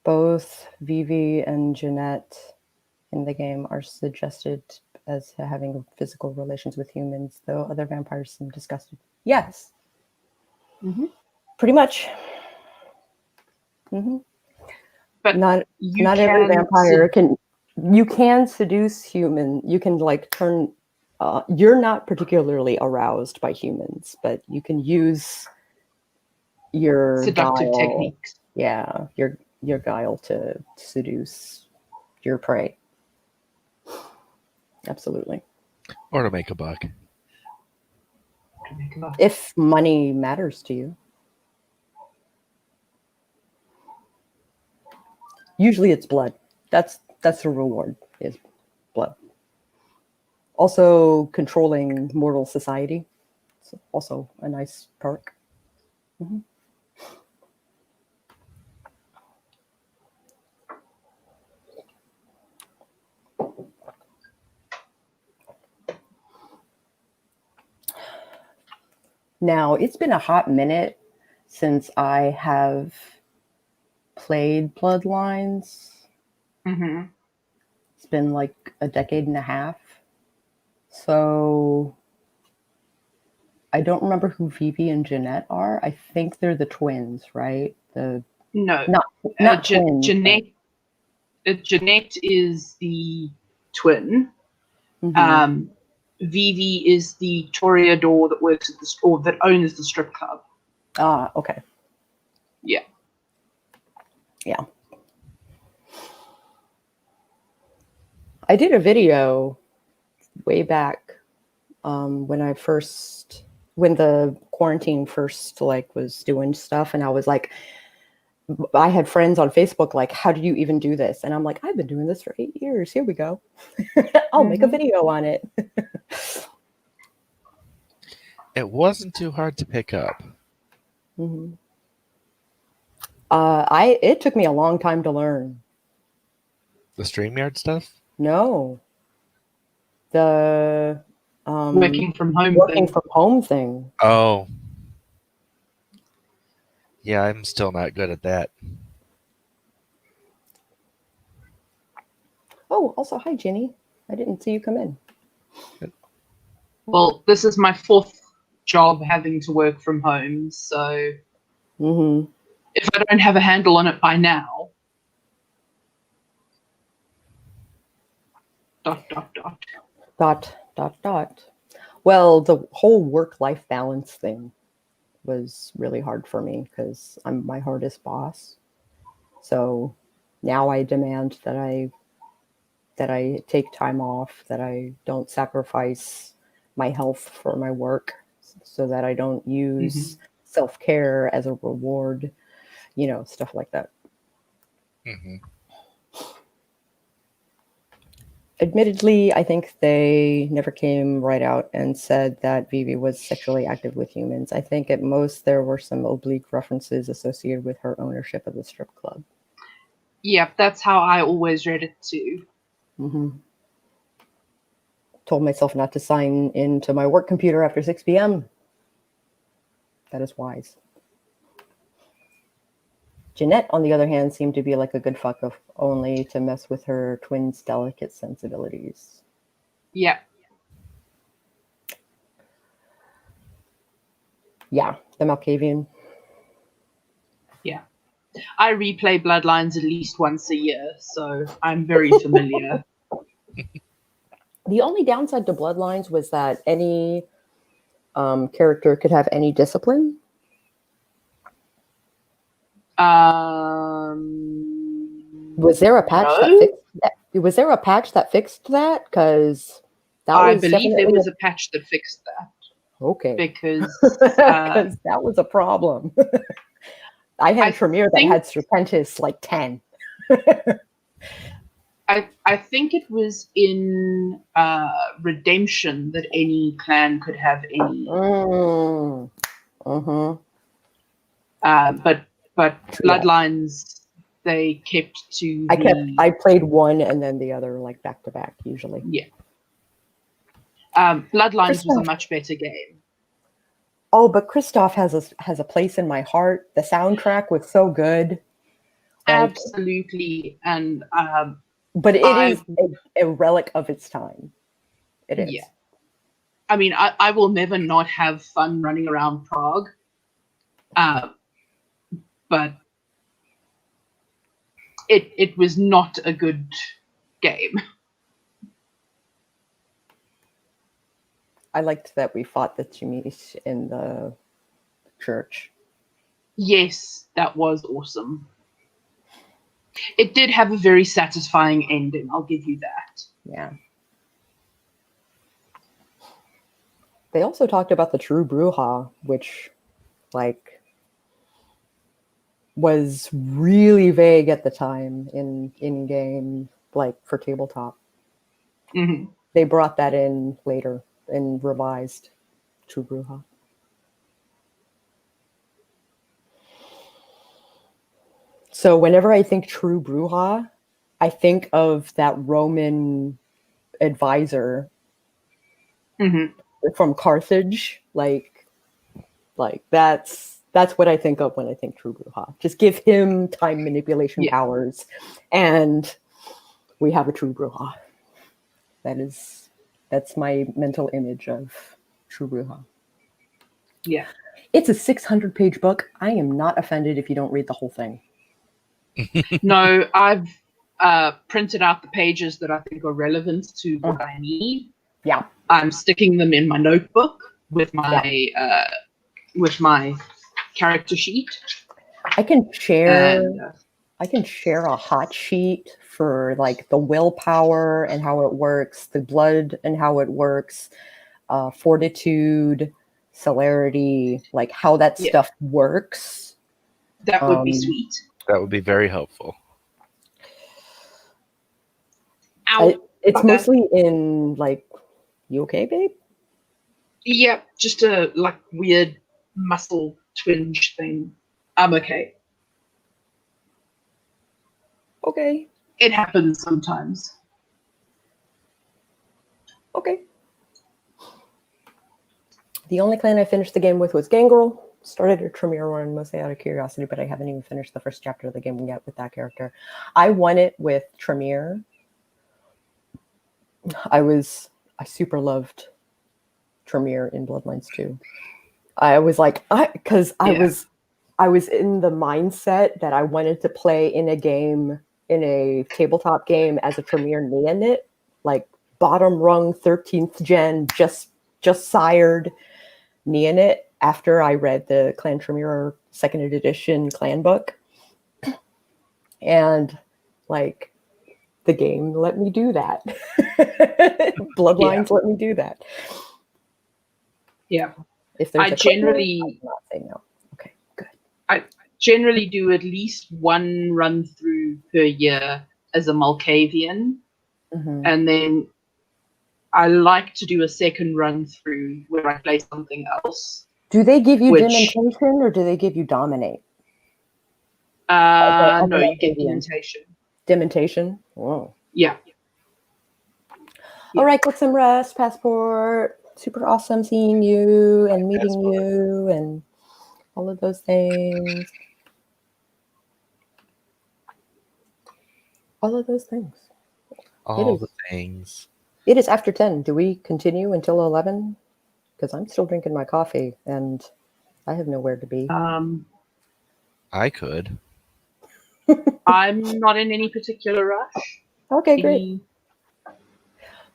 Both Vivi and Jeanette in the game are suggested as having physical relations with humans, though other vampires seem disgusted. Yes. Mm-hmm. Pretty much. Mm-hmm. But not every vampire can. You can seduce human. You can like turn You're not particularly aroused by humans, but you can use your Seductive guile. techniques. Yeah, your guile to seduce your prey. Absolutely. Or to make a buck. If money matters to you. Usually it's blood. That's the reward, is blood. Also controlling mortal society. It's also a nice perk. Mm-hmm. Now, it's been a hot minute since I have played Bloodlines. Mm-hmm. It's been like a decade and a half. So I don't remember who Vivi and Jeanette are. I think they're the twins, right? No. Not twins. Jeanette is the twin. Mm-hmm. Vivi is the toreador that works at the store that owns the strip club. Ah, okay. Yeah. Yeah. I did a video way back when the quarantine first was doing stuff, and I was like, I had friends on Facebook like, how did you even do this? And I'm like, I've been doing this for 8 years. Here we go. I'll make a video on it. It wasn't too hard to pick up. Mm-hmm. It took me a long time to learn. The StreamYard stuff? No. The working from home thing. Oh. Yeah, I'm still not good at that. Oh, also, hi, Ginny. I didn't see you come in. Well, this is my 4th job having to work from home, so if I don't have a handle on it by now, ... Well, the whole work-life balance thing was really hard for me because I'm my hardest boss. So now I demand that I take time off, that I don't sacrifice my health for my work, so that I don't use self-care as a reward, stuff like that. Mm-hmm. Admittedly, I think they never came right out and said that Vivi was sexually active with humans. I think at most there were some oblique references associated with her ownership of the strip club. Yeah, that's how I always read it too. Mm-hmm. Told myself not to sign into my work computer after 6 p.m. That is wise. Jeanette, on the other hand, seemed to be like a good fuck of only to mess with her twin's delicate sensibilities. Yeah. Yeah, the Malkavian. Yeah. I replay Bloodlines at least once a year, so I'm very familiar. The only downside to Bloodlines was that any character could have any discipline. Was there a patch that fixed that? Was there a patch that fixed that? Because I believe there was a patch that fixed that. Okay. Because that was a problem. I had Tremere that had Serpentis like 10. I think it was in Redemption that any clan could have any. But Bloodlines, they kept to. I played one and then the other like back to back usually. Yeah. Bloodlines was a much better game. Oh, but Christoph has a place in my heart. The soundtrack was so good. Absolutely, and but it is a relic of its time. It is. Yeah. I mean, I will never not have fun running around Prague. But it was not a good game. I liked that we fought the Chimish in the church. Yes, that was awesome. It did have a very satisfying ending, I'll give you that. Yeah. They also talked about the true Bruja, which, like, was really vague at the time in game, like for tabletop. Mm-hmm. They brought that in later in revised True Bruja. So whenever I think True Bruja, I think of that Roman advisor from Carthage. Like that's what I think of when I think True Bruja. Just give him time manipulation powers, and we have a True Bruja. That's my mental image of True Bruja. Yeah. It's a 600-page book. I am not offended if you don't read the whole thing. No, I've printed out the pages that I think are relevant to what I need. Yeah. I'm sticking them in my notebook with my character sheet. I can share a hot sheet for like the willpower and how it works, the blood and how it works, fortitude, celerity, like how that stuff works. That would be sweet. That would be very helpful. It's mostly in like, you okay, babe? Yeah, just a like weird muscle twinge thing. I'm okay. Okay. It happens sometimes. Okay. The only clan I finished the game with was Gangrel. Started a Tremere run mostly out of curiosity, but I haven't even finished the first chapter of the game yet with that character. I won it with Tremere. I super loved Tremere in Bloodlines 2. I was like, I was in the mindset that I wanted to play in a game, in a tabletop game as a Tremere Neonit, like bottom rung 13th gen, just sired Neonit after I read the Clan Tremere 2nd edition clan book. And like the game let me do that. Bloodlines let me do that. Yeah. If there's I generally not say no. Okay, good. I generally do at least one run through per year as a Malkavian. Mm-hmm. And then I like to do a second run through where I play something else. Do they give you Dementation or do they give you Dominate? No, you get Dementation. Dementation? Whoa. Yeah. All right, get some rest, Passport. Super awesome seeing you and meeting you and all of those things. All of those things. All the things. It is after 10. Do we continue until 11? Because I'm still drinking my coffee and I have nowhere to be. I could. I'm not in any particular rush. Okay, great.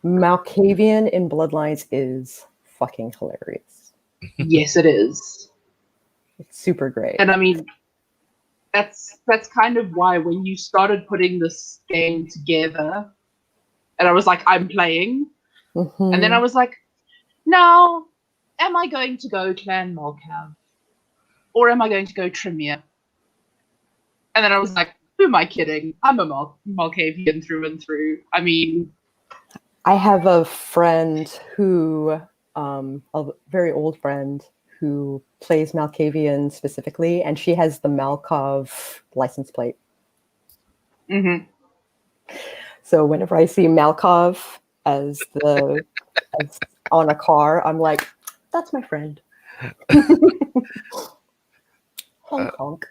Malkavian in Bloodlines is fucking hilarious. Yes, it is. It's super great. And I mean, that's kind of why when you started putting this game together, and I was like, I'm playing. Mm-hmm. And then I was like, now, am I going to go Clan Malkav? Or am I going to go Tremere? And then I was like, who am I kidding? I'm a Malkavian through and through. I mean... I have a friend who, a very old friend, who plays Malkavian specifically, and she has the Malkov license plate. Mm-hmm. So whenever I see Malkov as on a car, I'm like, that's my friend. Honk honk.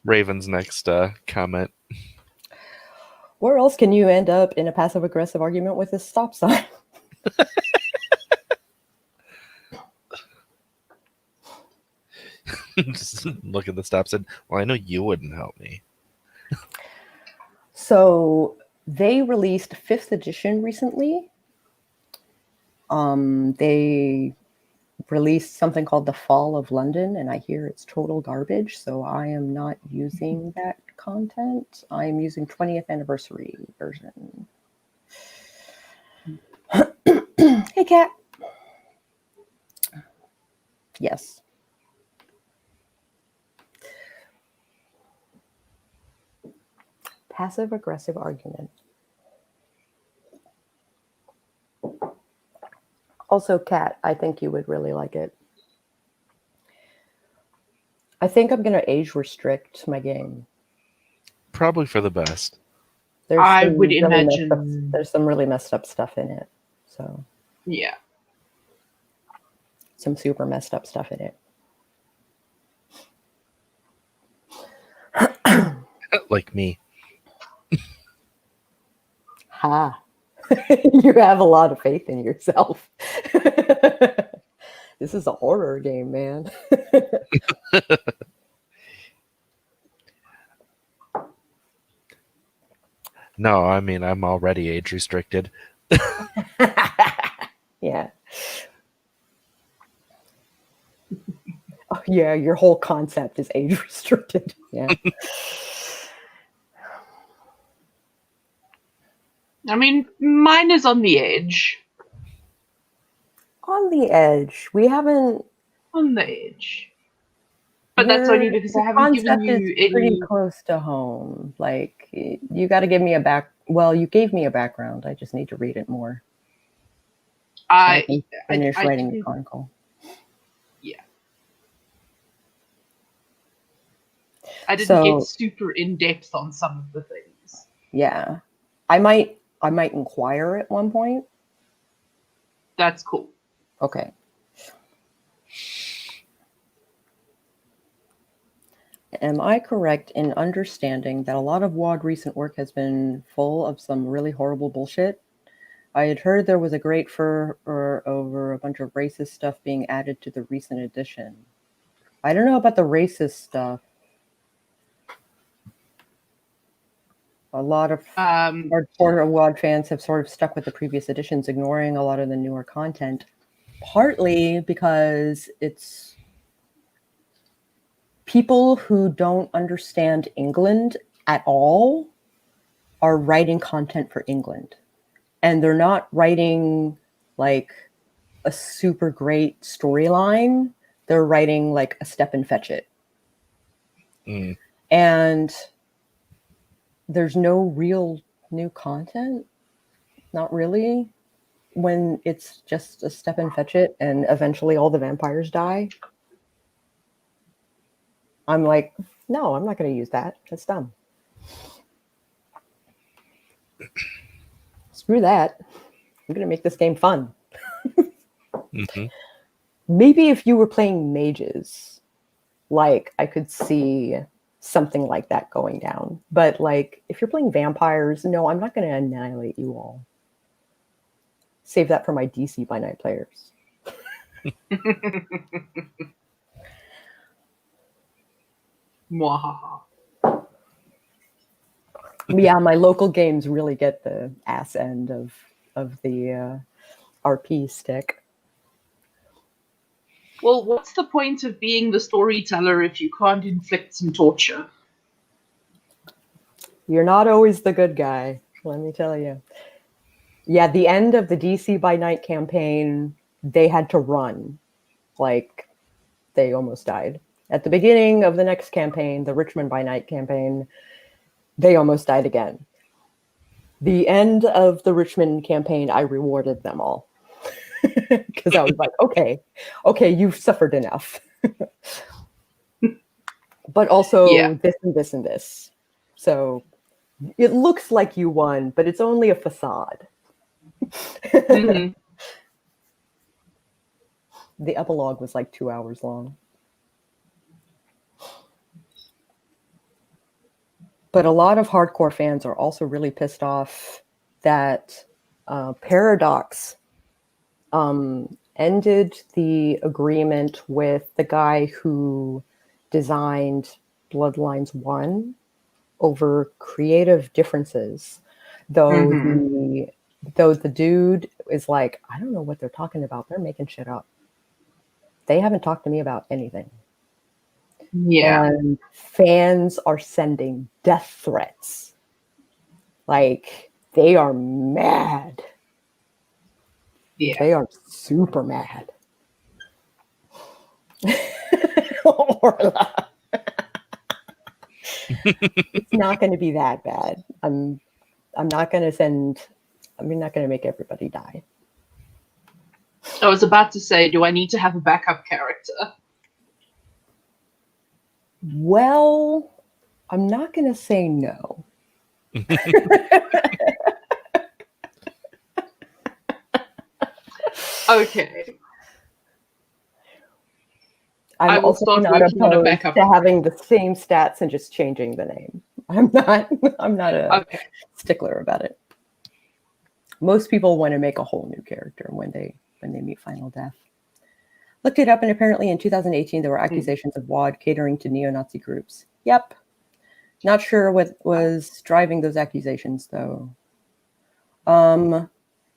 Raven's next comment. Where else can you end up in a passive-aggressive argument with a stop sign? Just look at the stop sign. Well, I know you wouldn't help me. So they released 5th edition recently. They released something called The Fall of London, and I hear it's total garbage, so I am not using that content. I am using 20th anniversary version. Hey, cat. Yes. Passive aggressive argument. Also, Kat, I think you would really like it. I think I'm going to age restrict my game. Probably for the best. I would imagine. There's some really messed up stuff in it. So yeah, some super messed up stuff in it. Like me. Ha. You have a lot of faith in yourself. This is a horror game, man. No, I mean, I'm already age restricted. Yeah. Oh, yeah, your whole concept is age restricted. Yeah. I mean, mine is on the edge. On the edge. We haven't. On the edge. But that's only because I haven't given you any. Pretty close to home. Like, you got to give me a back. Well, you gave me a background. I just need to read it more. I can finish writing the chronicle. Yeah. I didn't get super in depth on some of the things. Yeah, I might inquire at one point. That's cool. Okay. Am I correct in understanding that a lot of WoD recent work has been full of some really horrible bullshit? I had heard there was a great furor over a bunch of racist stuff being added to the recent edition. I don't know about the racist stuff. A lot of hardcore WoD fans have sort of stuck with the previous editions, ignoring a lot of the newer content, partly because it's people who don't understand England at all are writing content for England. And they're not writing like a super great storyline. They're writing like a step and fetch it. Mm. And there's no real new content. Not really. When it's just a step and fetch it and eventually all the vampires die. I'm like, no, I'm not going to use that. That's dumb. Screw that. I'm going to make this game fun. Mm-hmm. Maybe if you were playing mages, like I could see something like that going down. But like if you're playing vampires, no, I'm not going to annihilate you all. Save that for my DC by night players. Mwahaha. Yeah, my local games really get the ass end of the RP stick. Well, what's the point of being the storyteller if you can't inflict some torture? You're not always the good guy, let me tell you. Yeah, the end of the DC by Night campaign, they had to run. Like, they almost died. At the beginning of the next campaign, the Richmond by Night campaign, they almost died again. The end of the Richmond campaign, I rewarded them all. Because I was like, okay, you've suffered enough. But also this and this and this. So it looks like you won, but it's only a facade. Mm-hmm. The epilogue was like 2 hours long. But a lot of hardcore fans are also really pissed off that Paradox ended the agreement with the guy who designed Bloodlines 1 over creative differences, though Though the dude is like, I don't know what they're talking about. They're making shit up. They haven't talked to me about anything. Yeah. And fans are sending death threats. Like, they are mad. Yeah. They are super mad. Orla. It's not going to be that bad. I'm not going to send. I'm not going to make everybody die. I was about to say, do I need to have a backup character? Well, I'm not going to say no. Okay. I'm I will also start not working on a opposed backup. to having the same stats and just changing the name. I'm not a Okay. stickler about it. Most people want to make a whole new character when they meet Final Death. Looked it up, and apparently in 2018 there were accusations of WAD catering to neo-Nazi groups. Yep. Not sure what was driving those accusations though.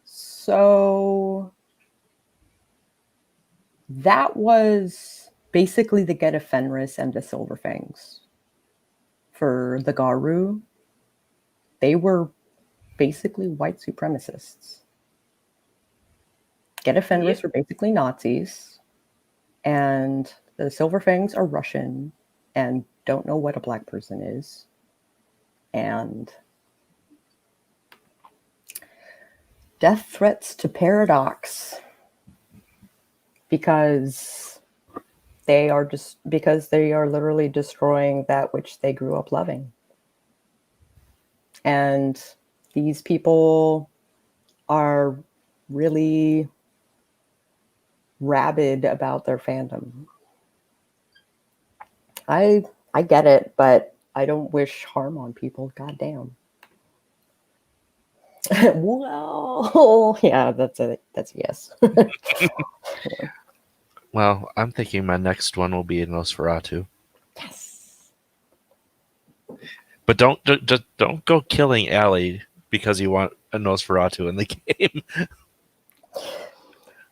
So that was basically the Get of Fenris and the Silver Fangs. For the Garu, they were basically white supremacists. Get of Fenris were basically Nazis, and the Silver Fangs are Russian and don't know what a black person is. And death threats to Paradox because they are literally destroying that which they grew up loving. And these people are really rabid about their fandom. I get it, but I don't wish harm on people. Goddamn. Well, yeah, that's a yes. Well, I'm thinking my next one will be a Nosferatu. Yes. But don't go killing Allie because you want a Nosferatu in the game.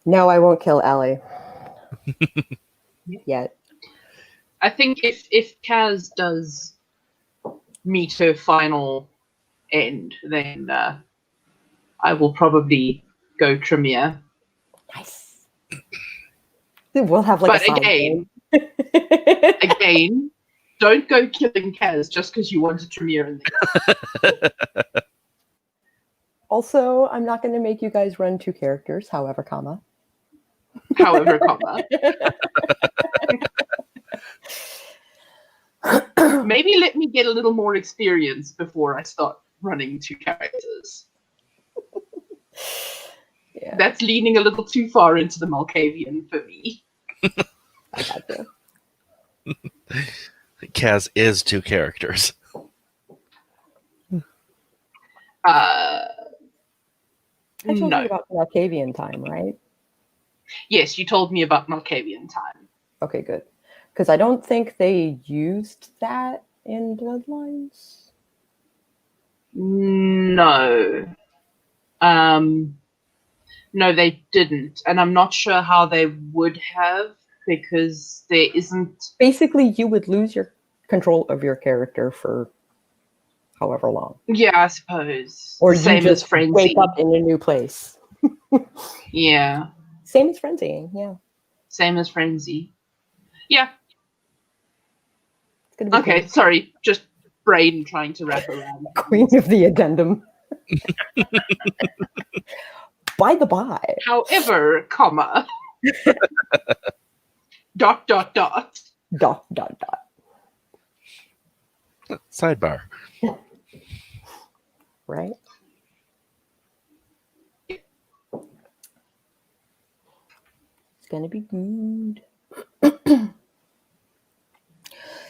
No, I won't kill Ellie. Yet. I think if Kaz does meet her final end, then I will probably go Tremere. Nice. We'll have like But a again, game. again, don't go killing Kaz just because you want a Tremere in there. Also, I'm not going to make you guys run two characters, however, comma. However, comma. Maybe let me get a little more experience before I start running two characters. Yeah. That's leaning a little too far into the Malkavian for me. I got you. Kaz is two characters. I told No. you about Malkavian time, right? Yes, you told me about Malkavian time. Okay, good. Because I don't think they used that in Bloodlines. No. No, they didn't. And I'm not sure how they would have, because there isn't... Basically, you would lose your control of your character for however long. Yeah, I suppose. Or Same you just as Frenzy. wake up in a new place. Yeah. Same as Frenzy, yeah. Same as Frenzy. Yeah. It's gonna be Okay, cool. sorry. Just brain trying to wrap around. Queen of the Addendum. By the by. However, comma. dot, dot, dot. Dot, dot, dot. Sidebar. Right? It's gonna be good.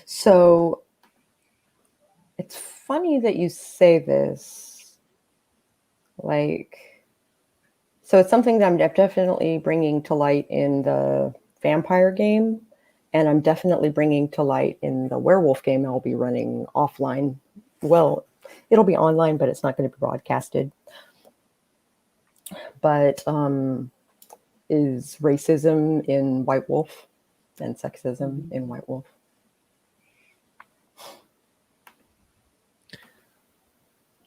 So it's funny that you say this. Like, so it's something that I'm definitely bringing to light in the vampire game, and I'm definitely bringing to light in the werewolf game I'll be running offline. Well, it'll be online, but it's not going to be broadcasted. but is racism in White Wolf and sexism in White Wolf.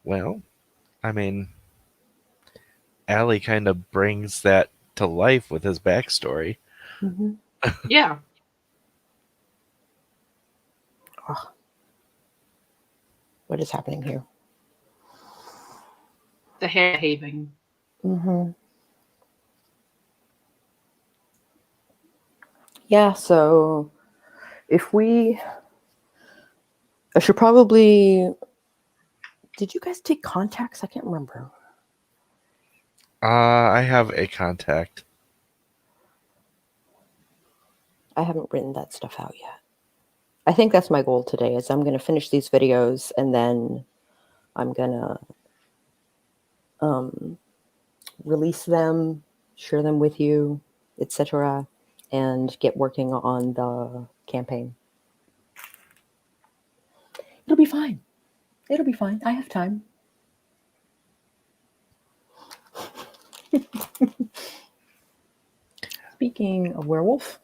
Well, I mean, Allie kind of brings that to life with his backstory. Mm-hmm. Yeah. Oh. What is happening here? The hair having. Mm-hmm. Yeah, so if I should probably. Did you guys take contacts? I can't remember. I have a contact. I haven't written that stuff out yet. I think that's my goal today, is I'm going to finish these videos and then I'm going to release them, share them with you, etc., and get working on the campaign. It'll be fine. It'll be fine. I have time. Speaking of werewolf.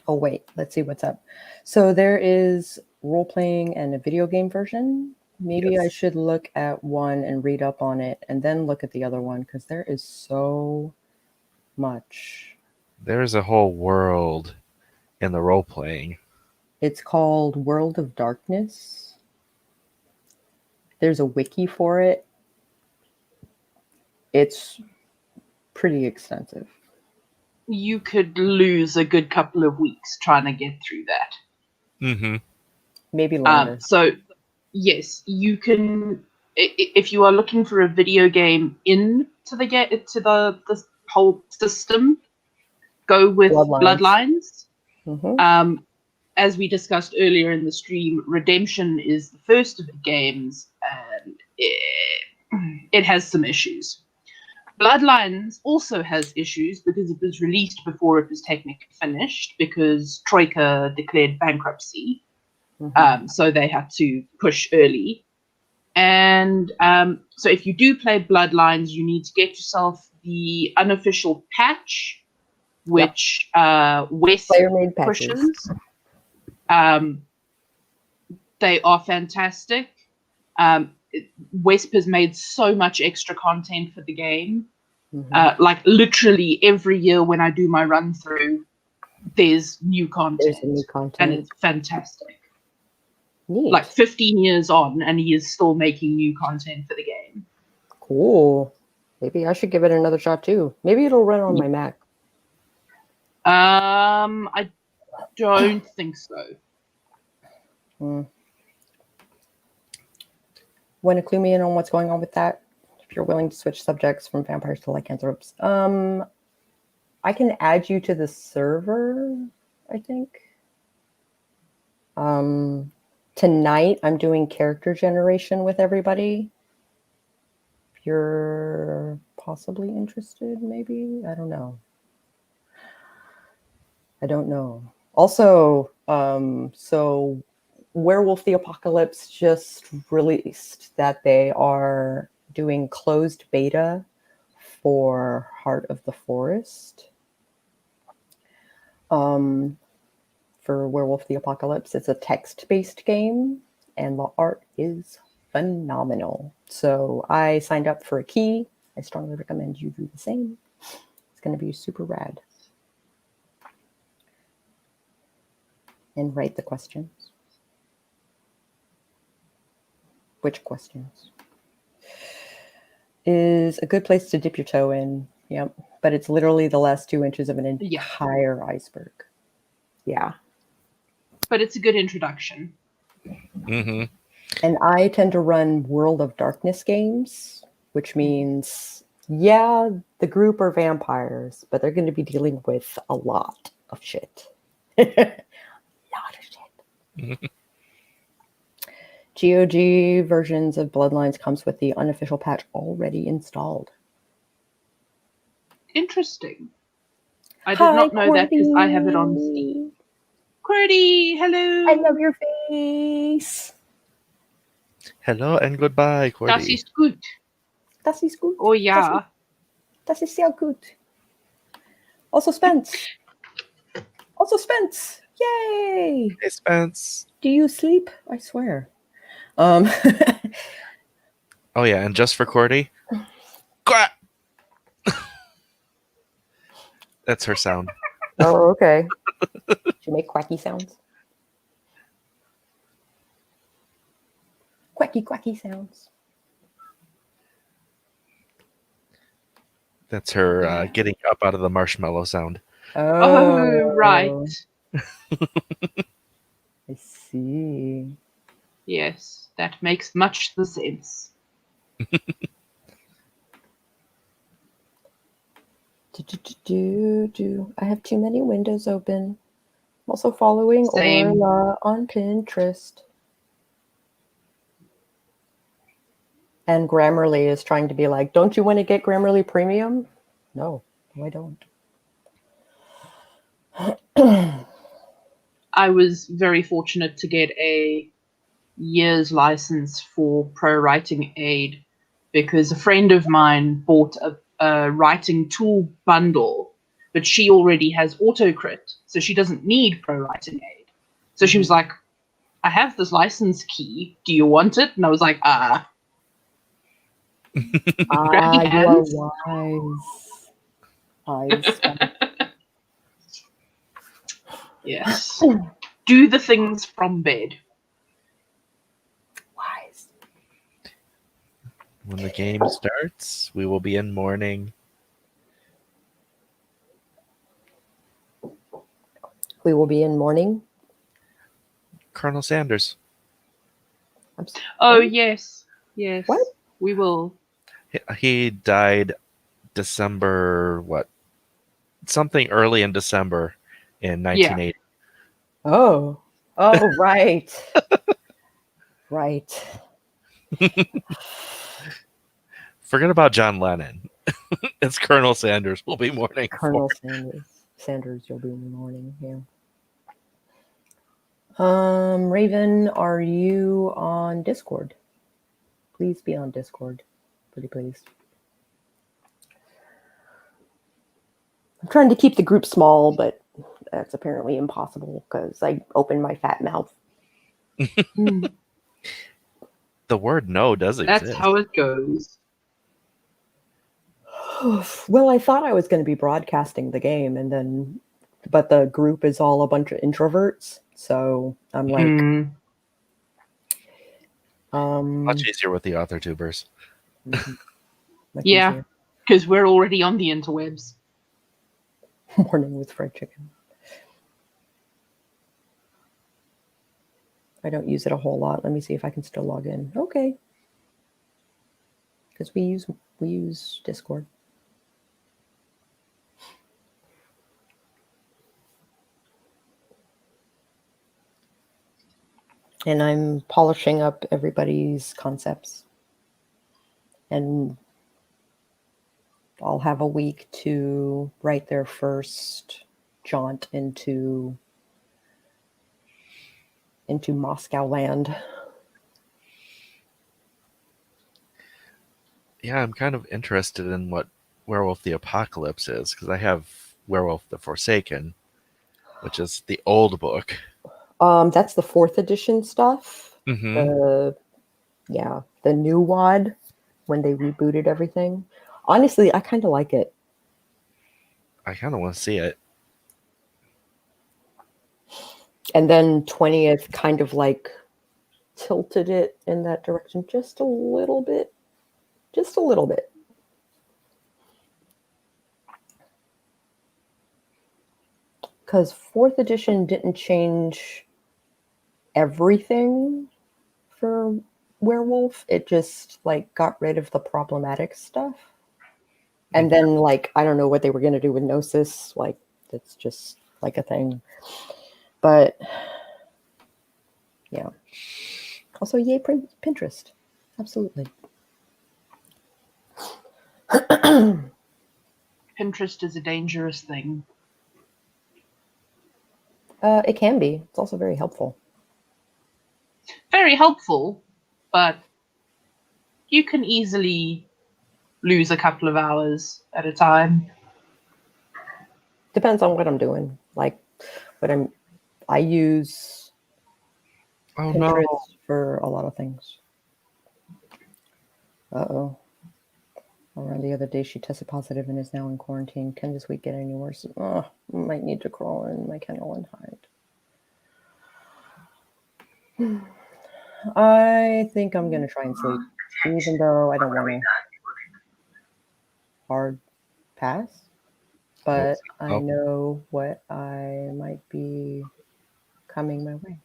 Oh, wait. Let's see what's up. So there is role-playing and a video game version. Maybe Yes. I should look at one and read up on it and then look at the other one, because there is so much. There's a whole world in the role playing. It's called World of Darkness. There's a wiki for it. It's pretty extensive. You could lose a good couple of weeks trying to get through that. Mm-hmm. Maybe longer. So, yes, you can. If you are looking for a video game into the whole system, go with Bloodlines. Mm-hmm. As we discussed earlier in the stream, Redemption is the first of the games, and it has some issues. Bloodlines also has issues because it was released before it was technically finished, because Troika declared bankruptcy. Mm-hmm. So they had to push early. And so if you do play Bloodlines, you need to get yourself the unofficial patch, which Wes Player-made patches. pushes. They are fantastic. Wesp has made so much extra content for the game. Mm-hmm. Like literally every year when I do my run through, there's new content. There's new content. And it's fantastic. Neat. Like 15 years on, and he is still making new content for the game. Cool. Maybe I should give it another shot too. Maybe it'll run on my Mac. I don't think so. Want to clue me in on what's going on with that? If you're willing to switch subjects from vampires to lycanthropes. I can add you to the server, I think. Tonight, I'm doing character generation with everybody. If you're possibly interested, maybe? I don't know. Also, so Werewolf the Apocalypse just released that they are doing closed beta for Heart of the Forest. For Werewolf the Apocalypse. It's a text-based game, and the art is phenomenal. So I signed up for a key. I strongly recommend you do the same. It's going to be super rad. And write the questions. Which questions? Is a good place to dip your toe in. Yep. But it's literally the last 2 inches of an entire iceberg. Yeah. But it's a good introduction. Mm-hmm. And I tend to run World of Darkness games, which means, yeah, the group are vampires, but they're going to be dealing with a lot of shit. GOG versions of Bloodlines comes with the unofficial patch already installed. Interesting. I did not know that because I have it on Steam. Qwerty, hello. I love your face. Hello and goodbye, Das Cordy. ist gut. Das ist gut. Oh yeah. Das ist sehr gut. Also Spence. Yay! Hey, Spence. Do you sleep? I swear. Um, Oh yeah, and just for Cordy. Quack! That's her sound. oh, okay. She make quacky sounds. Quacky sounds. That's her Yeah. getting up out of the marshmallow sound. Oh, right. I see. Yes, that makes much the sense. I have too many windows open. I'm also following Same. Orla on Pinterest. And Grammarly is trying to be like, don't you want to get Grammarly Premium? No, I don't. I was very fortunate to get a year's license for Pro Writing Aid because a friend of mine bought a writing tool bundle, but she already has AutoCrit, so she doesn't need Pro Writing Aid. So she was like, I have this license key. Do you want it? And I was like, Grab You are hands. wise. Yes. Do the things from bed. Wise. When the game starts, we will be in mourning. We will be in mourning. Colonel Sanders. Oh, yes. Yes. What? We will. He died December, what? Something early in December in 1980. Oh, right. Right. Forget about John Lennon. It's Colonel Sanders we'll be mourning Colonel for. Sanders, you'll be in the morning, yeah. Raven, are you on Discord? Please be on Discord. Pretty please. I'm trying to keep the group small, but that's apparently impossible because I opened my fat mouth. The word no does exist. That's how it goes. Well, I thought I was going to be broadcasting the game, but the group is all a bunch of introverts, so I'm like, Much easier with the author tubers. Yeah, because we're already on the interwebs. Morning with fried chicken. I don't use it a whole lot. Let me see if I can still log in. Okay, because we use Discord. And I'm polishing up everybody's concepts. And I'll have a week to write their first jaunt into Moscow land. Yeah, I'm kind of interested in what Werewolf the Apocalypse is, because I have Werewolf the Forsaken, which is the old book. That's the 4th edition stuff. Mm-hmm. The new WAD, when they rebooted everything. Honestly, I kind of like it. I kind of want to see it. And then 20th kind of like tilted it in that direction just a little bit. Just a little bit. Because 4th edition didn't change everything for Werewolf. It just like got rid of the problematic stuff. And then like, I don't know what they were going to do with Gnosis. Like, it's just like a thing. But yeah. Also, yay, Pinterest. Absolutely. Pinterest is a dangerous thing. It can be. It's also very helpful. Very helpful, but you can easily lose a couple of hours at a time. Depends on what I'm doing. Like, I use Oh Pinterest no. for a lot of things. Uh-oh. Around the other day, she tested positive and is now in quarantine. Can this week get any worse? Oh, might need to crawl in my kennel and hide. I think I'm going to try and sleep, even though I don't want to hard pass. But I know what I might be coming my way.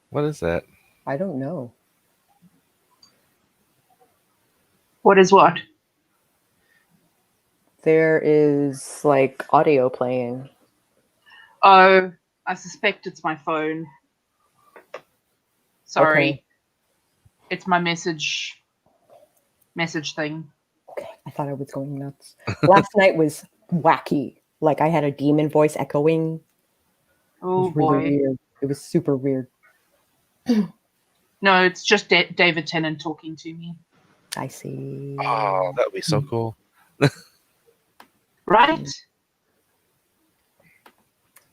What is that? I don't know. What is what? There is like audio playing. Oh, I suspect it's my phone. Sorry. Okay. It's my message thing. Okay, I thought I was going nuts. Last night was wacky. Like I had a demon voice echoing. Oh, it was really boy. weird. It was super weird. No, it's just David Tennant talking to me. I see. Oh, that would be so cool. Right?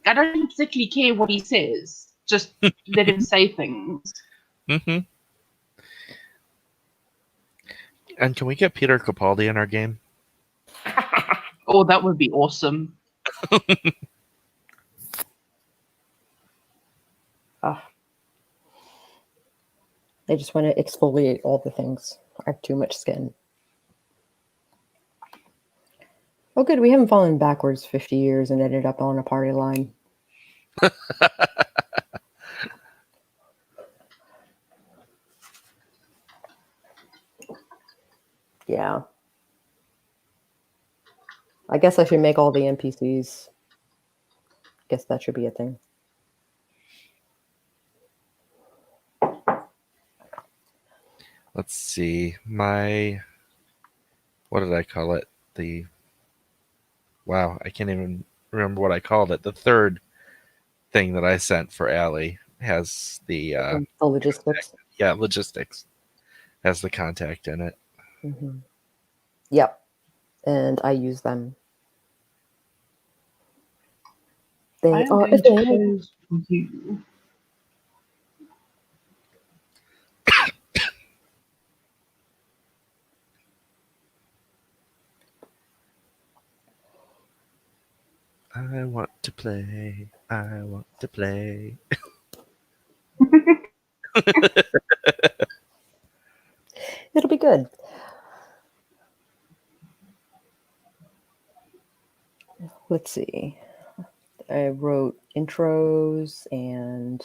I don't particularly care what he says. Just let him say things. Mm-hmm. And can we get Peter Capaldi in our game? Oh, that would be awesome. I just want to exfoliate all the things. I have too much skin. Oh, good. We haven't fallen backwards 50 years and ended up on a party line. Yeah. I guess I should make all the NPCs. Guess that should be a thing. Let's see. What did I call it? Wow, I can't even remember what I called it. The third thing that I sent for Allie has the logistics. Yeah, logistics has the contact in it. Mm-hmm. Yep. And I use them. They are a thing. You. I want to play. I want to play. It'll be good. Let's see. I wrote intros and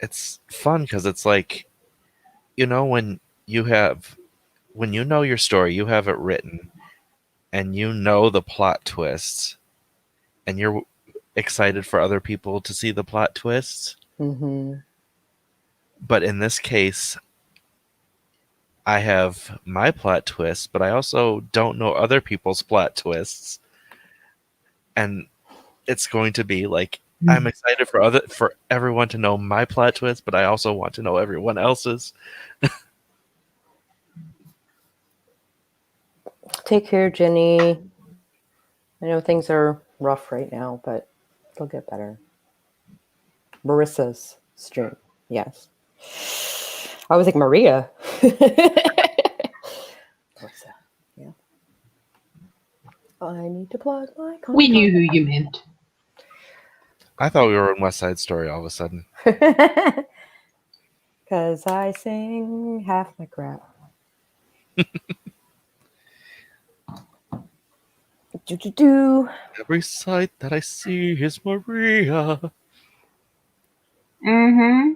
It's fun because it's like, when you know your story, you have it written, and you know the plot twists, and you're excited for other people to see the plot twists. Mm-hmm. But in this case, I have my plot twist, but I also don't know other people's plot twists. And it's going to be like, I'm excited for everyone to know my plot twist, but I also want to know everyone else's. Take care, Jenny. I know things are rough right now, but they'll get better. Marissa's stream. Yes. I was like, Maria. Marissa. Yeah. I need to plug my contact. We knew who you meant. I thought we were in West Side Story all of a sudden. Because I sing half my crap. Do. Every sight that I see is Maria. Mm-hmm.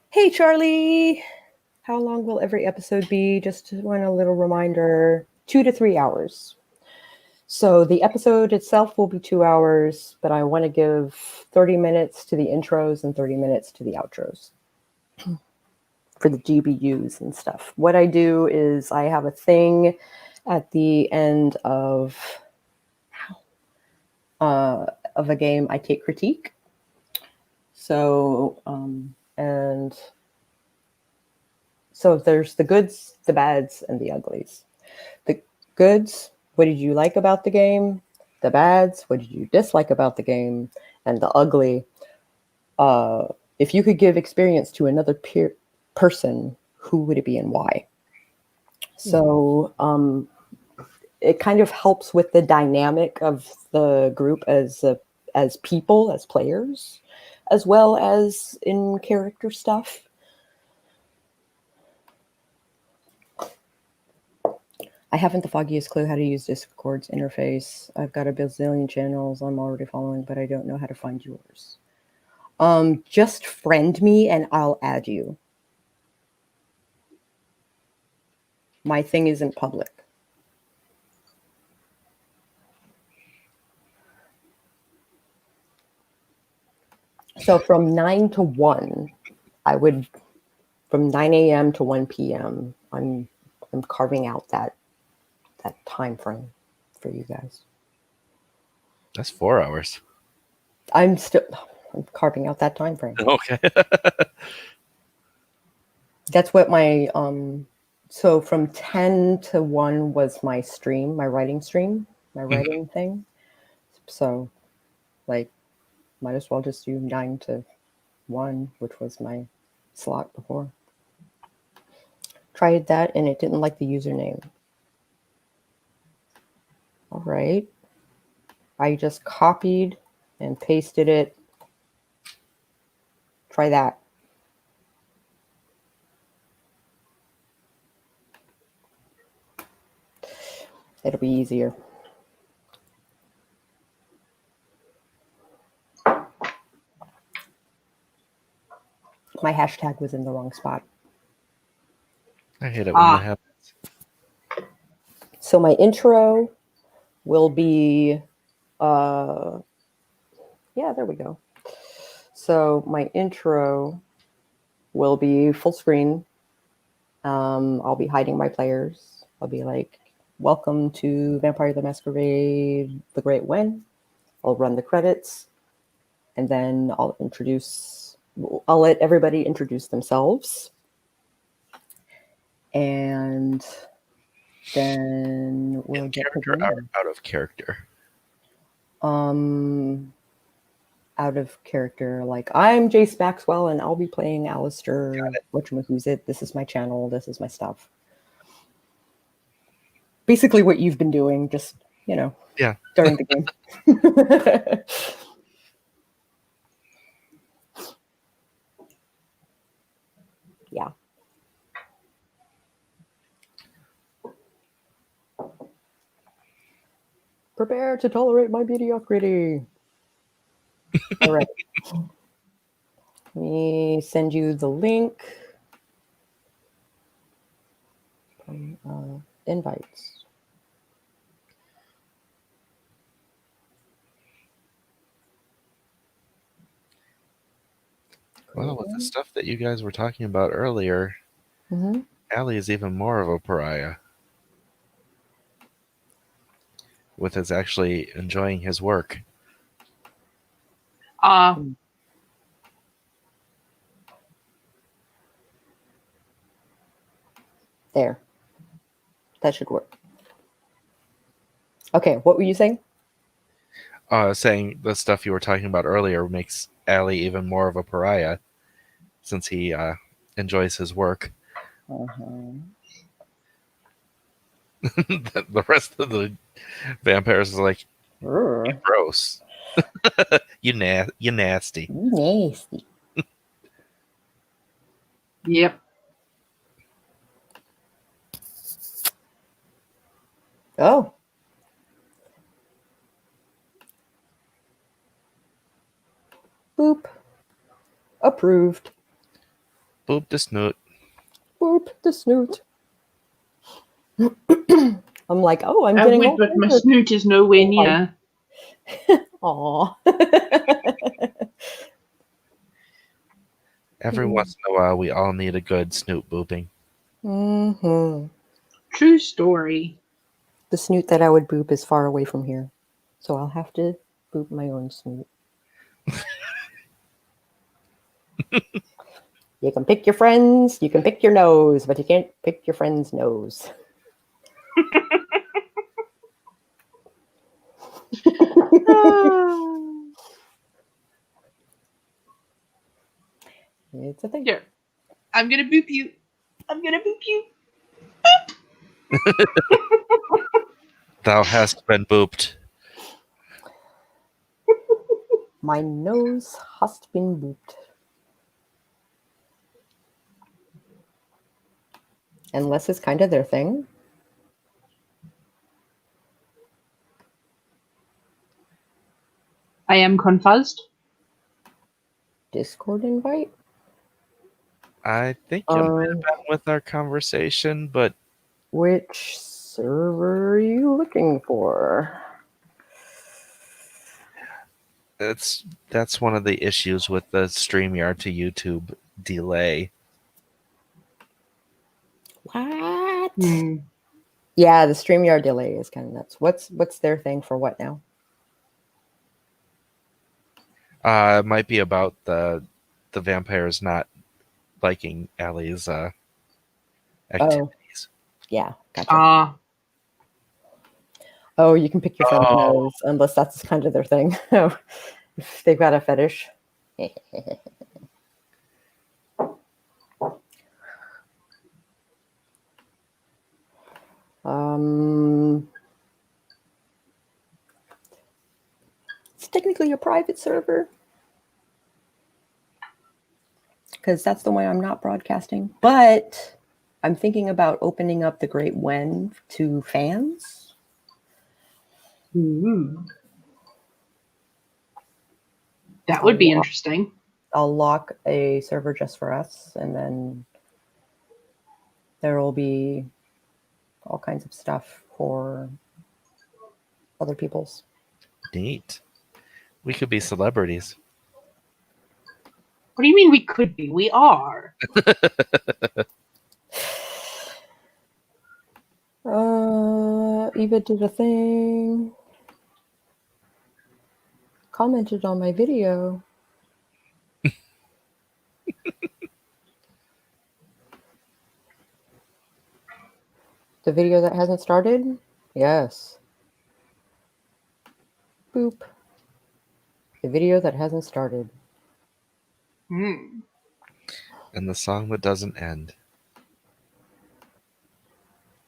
Hey, Charlie. How long will every episode be? Just want a little reminder. 2 to 3 hours. So the episode itself will be 2 hours, but I want to give 30 minutes to the intros and 30 minutes to the outros for the GBUs and stuff. What I do is I have a thing at the end of of a game, I take critique. So, and so there's the goods, the bads, and the uglies. The goods, what did you like about the game? The bads, what did you dislike about the game? And the ugly, if you could give experience to another person, who would it be and why? So it kind of helps with the dynamic of the group as people, as players, as well as in character stuff. I haven't the foggiest clue how to use Discord's interface. I've got a bazillion channels I'm already following, but I don't know how to find yours. Just friend me and I'll add you. My thing isn't public. So from 9 to 1, from 9 a.m. to 1 p.m., I'm carving out that time frame for you guys. That's 4 hours. I'm carving out that time frame. Okay. That's what my so from 10 to 1 was my stream, my writing stream, my writing thing. So like might as well just do 9 to 1, which was my slot before. Tried that and it didn't like the username. All right. I just copied and pasted it. Try that. It'll be easier. My hashtag was in the wrong spot. I hate it when that happens. So my intro will be, yeah, there we go. So my intro will be full screen. I'll be hiding my players. I'll be like, welcome to Vampire the Masquerade, The Great When. I'll run the credits. And then I'll let everybody introduce themselves. And then we'll get to the out of character. Out of character, like I'm Jace Maxwell and I'll be playing Alistair. Whatchamacallit. This is my channel. This is my stuff. Basically, what you've been doing, just during the game. Yeah. Prepare to tolerate my mediocrity. All right. Let me send you the link. Invites. Well, with the stuff that you guys were talking about earlier, Allie is even more of a pariah. With his actually enjoying his work. There. That should work. Okay, what were you saying? Saying the stuff you were talking about earlier makes Allie even more of a pariah since he enjoys his work. The rest of the vampires is like, gross. You nasty. Nasty. Yep. Oh. Boop. Approved. Boop the snoot. Boop the snoot. I'm like, oh, I'm getting old. But my snoot is nowhere near. Aw. Every once in a while, we all need a good snoot booping. True story. The snoot that I would boop is far away from here, so I'll have to Boop my own snoot. You can pick your friends, you can pick your nose, but you can't pick your friend's nose. It's a thing. Here, I'm gonna boop you. I'm gonna boop you. Thou hast been booped. My nose hast been booped. Unless it's kind of their thing. I am confused. Discord invite? I think it might have been with our conversation, but Which server are you looking for? that's one of the issues with the StreamYard to YouTube delay. What? Yeah, the StreamYard delay is kind of nuts. What's their thing for what now? It might be about the vampires not liking Allie's activities. Yeah, gotcha. Oh, you can pick your friend's nose, unless that's kind of their thing. If they've got a fetish. It's technically a private server, because that's the way I'm not broadcasting. But I'm thinking about opening up the Great Wen to fans. That would be interesting. I'll lock a server just for us, and then there will be all kinds of stuff for other people's. Neat. We could be celebrities. What do you mean we could be? We are. Eva did a thing. Commented on my video. The video that hasn't started? Yes. Boop. The video that hasn't started. And the song that doesn't end.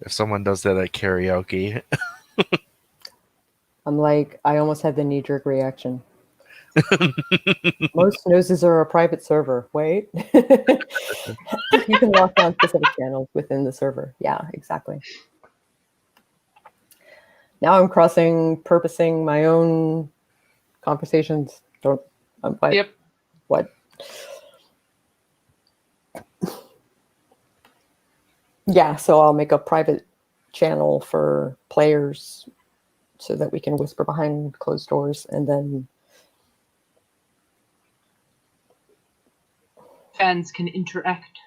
If someone does that at karaoke. I'm like, I almost had the knee-jerk reaction. Most noses are a private server. Wait. You can lock down specific channels within the server. Yeah, exactly. Now I'm purposing my own conversations. Yep. What? Yeah, so I'll make a private channel for players so that we can whisper behind closed doors, and then Fans can interact.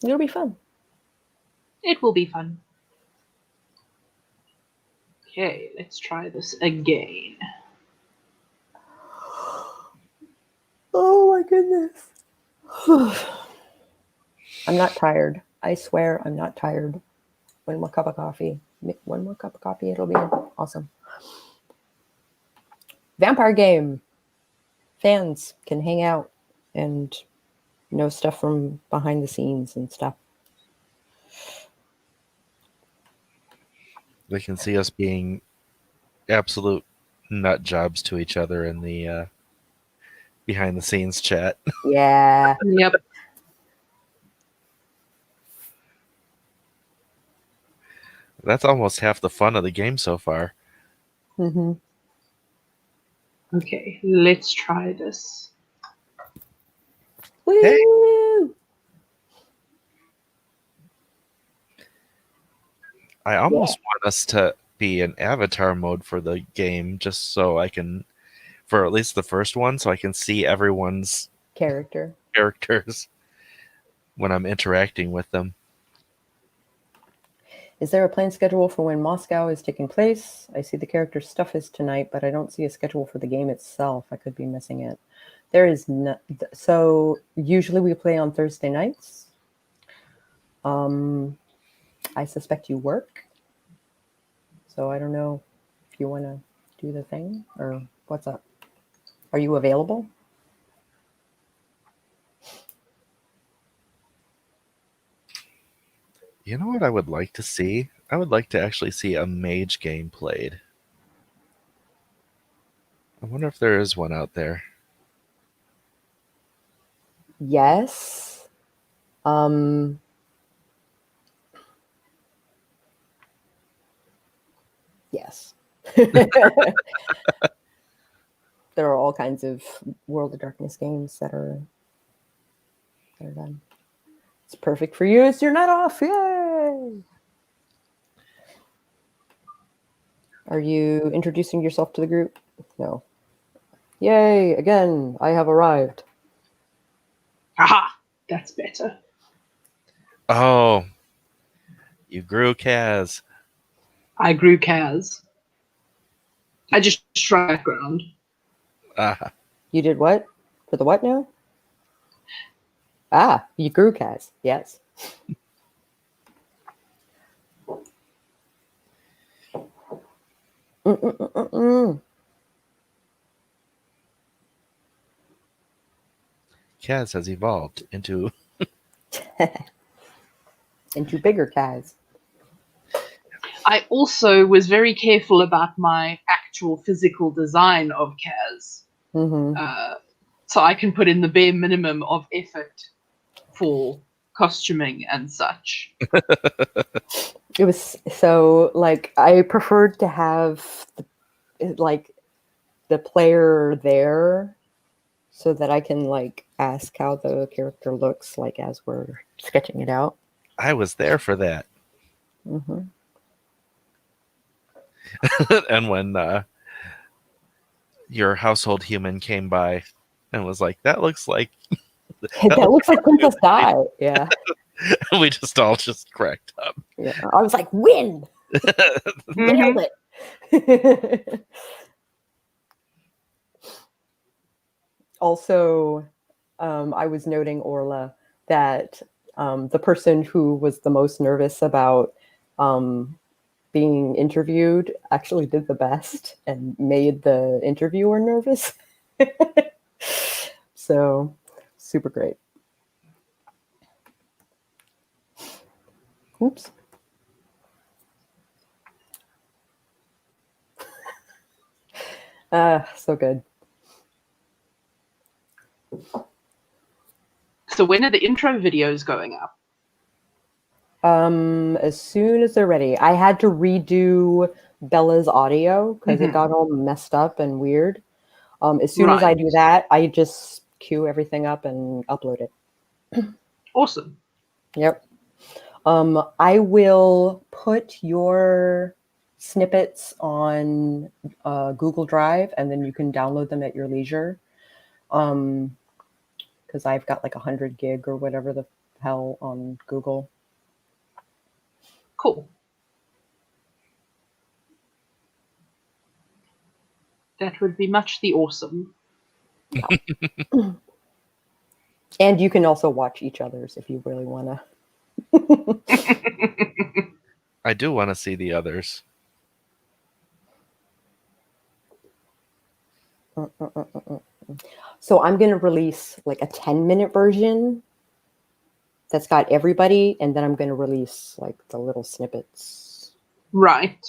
It'll be fun. It will be fun. Okay, let's try this again. Oh my goodness. I'm not tired. I swear I'm not tired. One more cup of coffee. It'll be awesome. Vampire game. Fans can hang out and know stuff from behind the scenes and stuff. They can see us being absolute nut jobs to each other in the behind the scenes chat. Yeah. Yep. That's almost half the fun of the game so far. Mm-hmm. Okay, let's try this. Woo! Hey. I almost want us to be in avatar mode for the game, just so I can, for at least the first one, so I can see everyone's characters when I'm interacting with them. Is there a planned schedule for when Moscow is taking place? I see the character stuff is tonight, but I don't see a schedule for the game itself. I could be missing it. There is no. So usually we play on Thursday nights. I suspect you work. So I don't know if you want to do the thing or what's up. Are you available? You know what I would like to see? I would like to actually see a mage game played. I wonder if there is one out there. Yes. Yes. There are all kinds of World of Darkness games that are done. It's perfect for you. It's your night off. Yay! Are you introducing yourself to the group? No. Yay! Again, I have arrived. Aha! That's better. Oh, you grew Kaz. I grew Kaz. I just shrunk background. Ah, You did what? For the what now? Ah, you grew Kaz. Yes. Kaz has evolved into. Into bigger Kaz. I also was very careful about my actual physical design of Kaz. So I can put in the bare minimum of effort for costuming and such. It was so like I preferred to have the player there so that I can like ask how the character looks like as we're sketching it out. I was there for that. Mm-hmm. And when your household human came by and was like, that looks like. That looks like Princess Di. Yeah. We just cracked up. Yeah. I was like, win! Nailed it. Also, I was noting, Orla, that the person who was the most nervous about being interviewed actually did the best and made the interviewer nervous. So, super great. Oops. So good. So when are the intro videos going up? As soon as they're ready. I had to redo Bella's audio because it got all messed up and weird. As soon as I do that, I just queue everything up and upload it. Awesome. Yep. I will put your snippets on Google Drive, and then you can download them at your leisure. Because I've got like 100 gig or whatever the hell on Google. Cool. That would be much the awesome. Yeah. And you can also watch each other's if you really want to. I do want to see the others. So I'm going to release like a 10-minute version that's got everybody, and then I'm going to release like the little snippets. Right.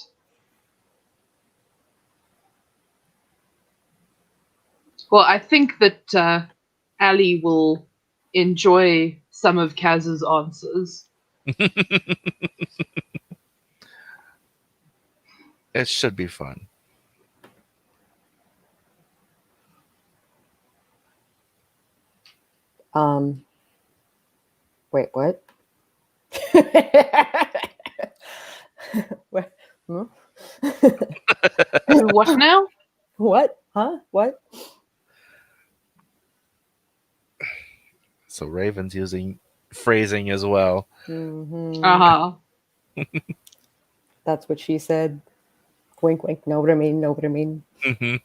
Well, I think that Ali will enjoy some of Kaz's answers. It should be fun. Wait, what? What? Hmm? What now? What? Huh? What? So Raven's using phrasing as well. Mm-hmm. Uh-huh. That's what she said. Wink, wink. Know what I mean? Know what I mean? Hmm.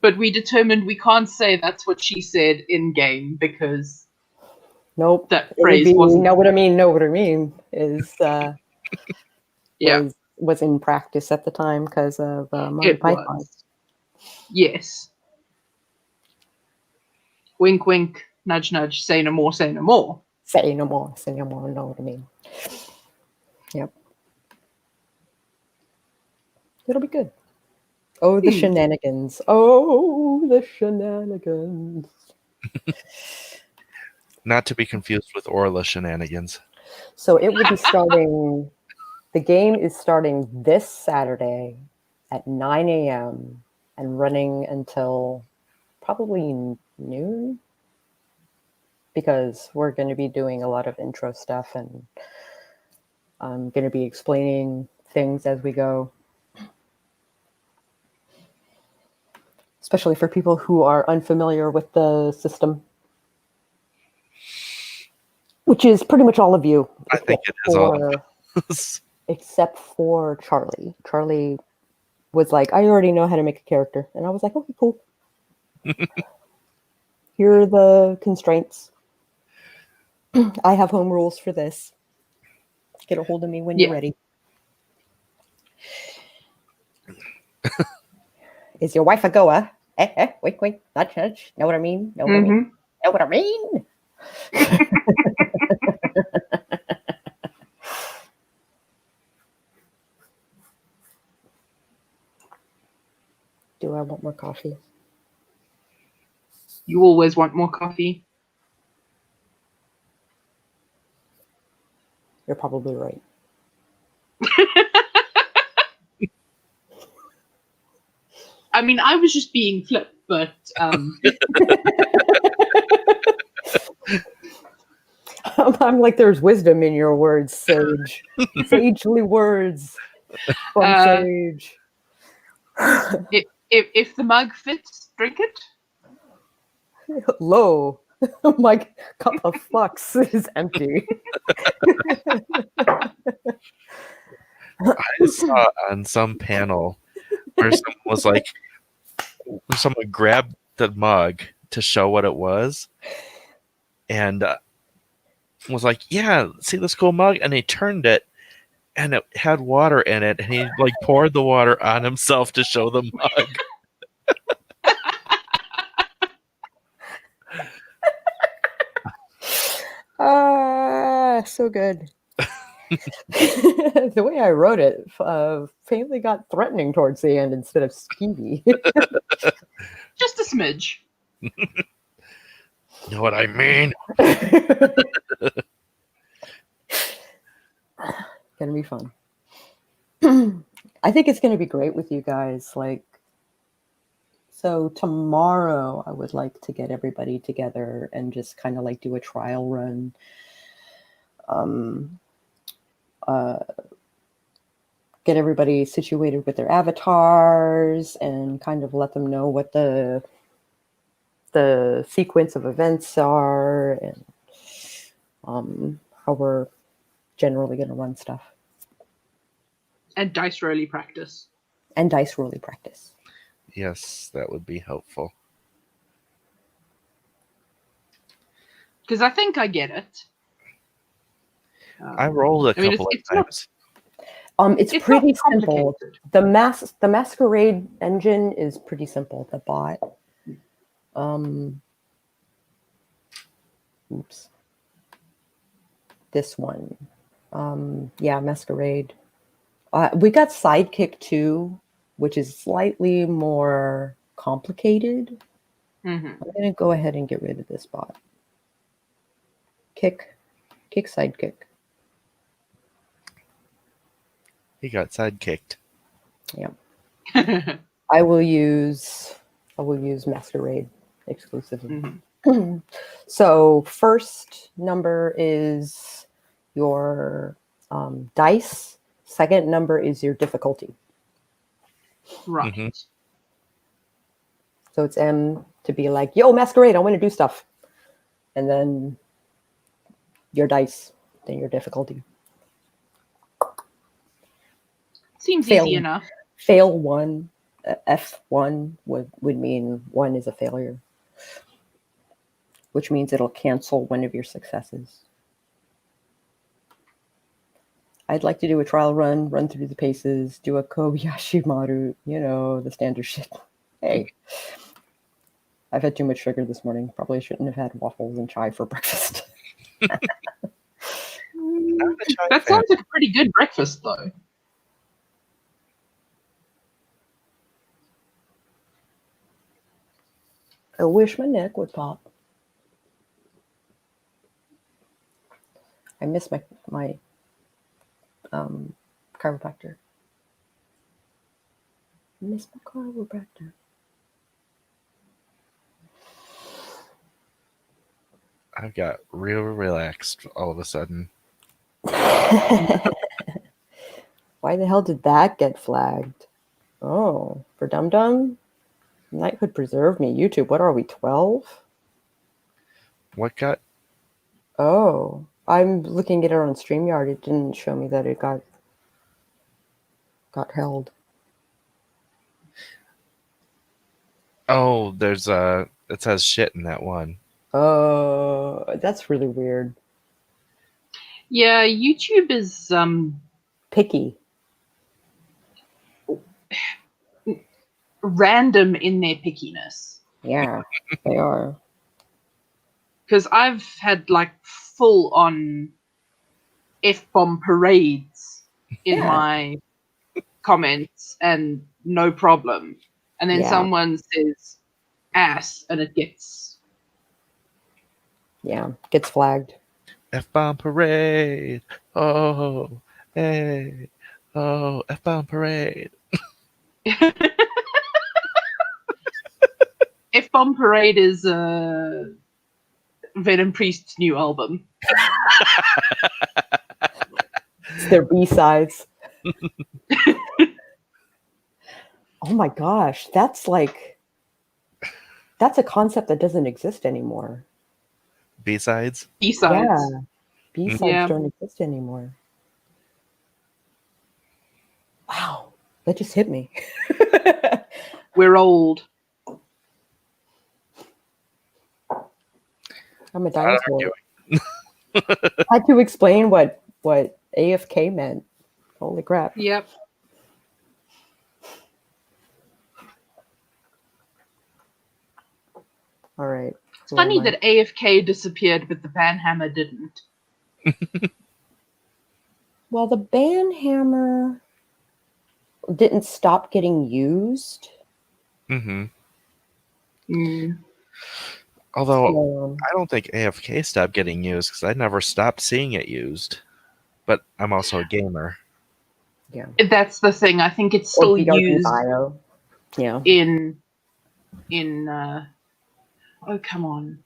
But we determined we can't say that's what she said in game because Nope. that It would phrase be wasn't. know what I mean? Know what I mean? Is Yeah, was in practice at the time because of Monty it Python. was. Yes. Wink, wink. Nudge, nudge. Say no more. Say no more. Say no more. Say no more. Know what I mean? Yep. It'll be good. Oh, the shenanigans. Oh, the shenanigans. Not to be confused with Orla shenanigans. So it will be starting, the game is starting this Saturday at 9 a.m. and running until probably noon because we're going to be doing a lot of intro stuff and I'm going to be explaining things as we go. Especially for people who are unfamiliar with the system. Which is pretty much all of you. I think it is all of us. Except for Charlie. Charlie was like, I already know how to make a character. And I was like, okay, cool. Here are the constraints. I have home rules for this. Get a hold of me when you're ready. Is your wife a goer? Wait, wait, nudge, nudge. Know what I mean? Know what I mean? Know what I mean? Do I want more coffee? You always want more coffee. You're probably right. I mean, I was just being flip, but I'm like, there's wisdom in your words, Sage. Sagely words from Sage. if the mug fits, drink it. Low. My cup of flux is empty. I saw on some panel where someone was like, someone grabbed the mug to show what it was and was like, yeah, see this cool mug? And he turned it and it had water in it and he like poured the water on himself to show the mug. So good. The way I wrote it faintly got threatening towards the end instead of skeevy. Just a smidge. You know what I mean? Gonna be fun. I think it's gonna be great with you guys. Like, so tomorrow I would like to get everybody together and just kind of like do a trial run. Get everybody situated with their avatars and kind of let them know what the sequence of events are and how we're generally going to run stuff. And dice rolly practice. And dice rolly practice. Yes, that would be helpful. Because I think I get it. I rolled a couple of times. It's pretty simple. The masquerade engine is pretty simple. The bot. Oops. This one. Yeah, masquerade. We got sidekick too, which is slightly more complicated. I'm gonna go ahead and get rid of this bot. Kick sidekick. He got sidekicked. Yeah. I will use masquerade exclusively. So first number is your dice. Second number is your difficulty. Right. So it's M to be like, yo, masquerade, I want to do stuff. And then your dice, then your difficulty. Seems Fail. easy enough. Fail 1, F1 would mean 1 is a failure, which means it'll cancel one of your successes. I'd like to do a trial run through the paces, do a Kobayashi Maru, the standard shit. Hey, I've had too much sugar this morning. Probably shouldn't have had waffles and chai for breakfast. That sounds like a pretty good breakfast, though. I wish my neck would pop. I miss my chiropractor. I miss my chiropractor. I got real relaxed all of a sudden. Why the hell did that get flagged? Oh, for Dum Dum? Knighthood preserve me. YouTube, what are we, 12? What got? Oh, I'm looking at it on StreamYard. It didn't show me that it got held. Oh, there's it says shit in that one. Oh, that's really weird. Yeah, YouTube is Picky. random in their pickiness. Yeah, they are. Because I've had like full on F-bomb parades in my comments and no problem. And then someone says ass and it gets flagged. F-bomb parade. Oh, hey. Oh, F-bomb parade. F-bomb parade is Venom Priest's new album. It's their B-sides. Oh my gosh, that's a concept that doesn't exist anymore. B-sides? B-sides. Yeah. B-sides don't exist anymore. Wow, that just hit me. We're old. I'm a dinosaur. I had to explain what AFK meant. Holy crap. Yep. All right. It's funny that AFK disappeared, but the banhammer didn't. Well, the banhammer didn't stop getting used. Mm-hmm. Mm. Although, I don't think AFK stopped getting used because I never stopped seeing it used. But I'm also a gamer. Yeah. That's the thing. I think it's still used bio. Yeah. in oh, come on.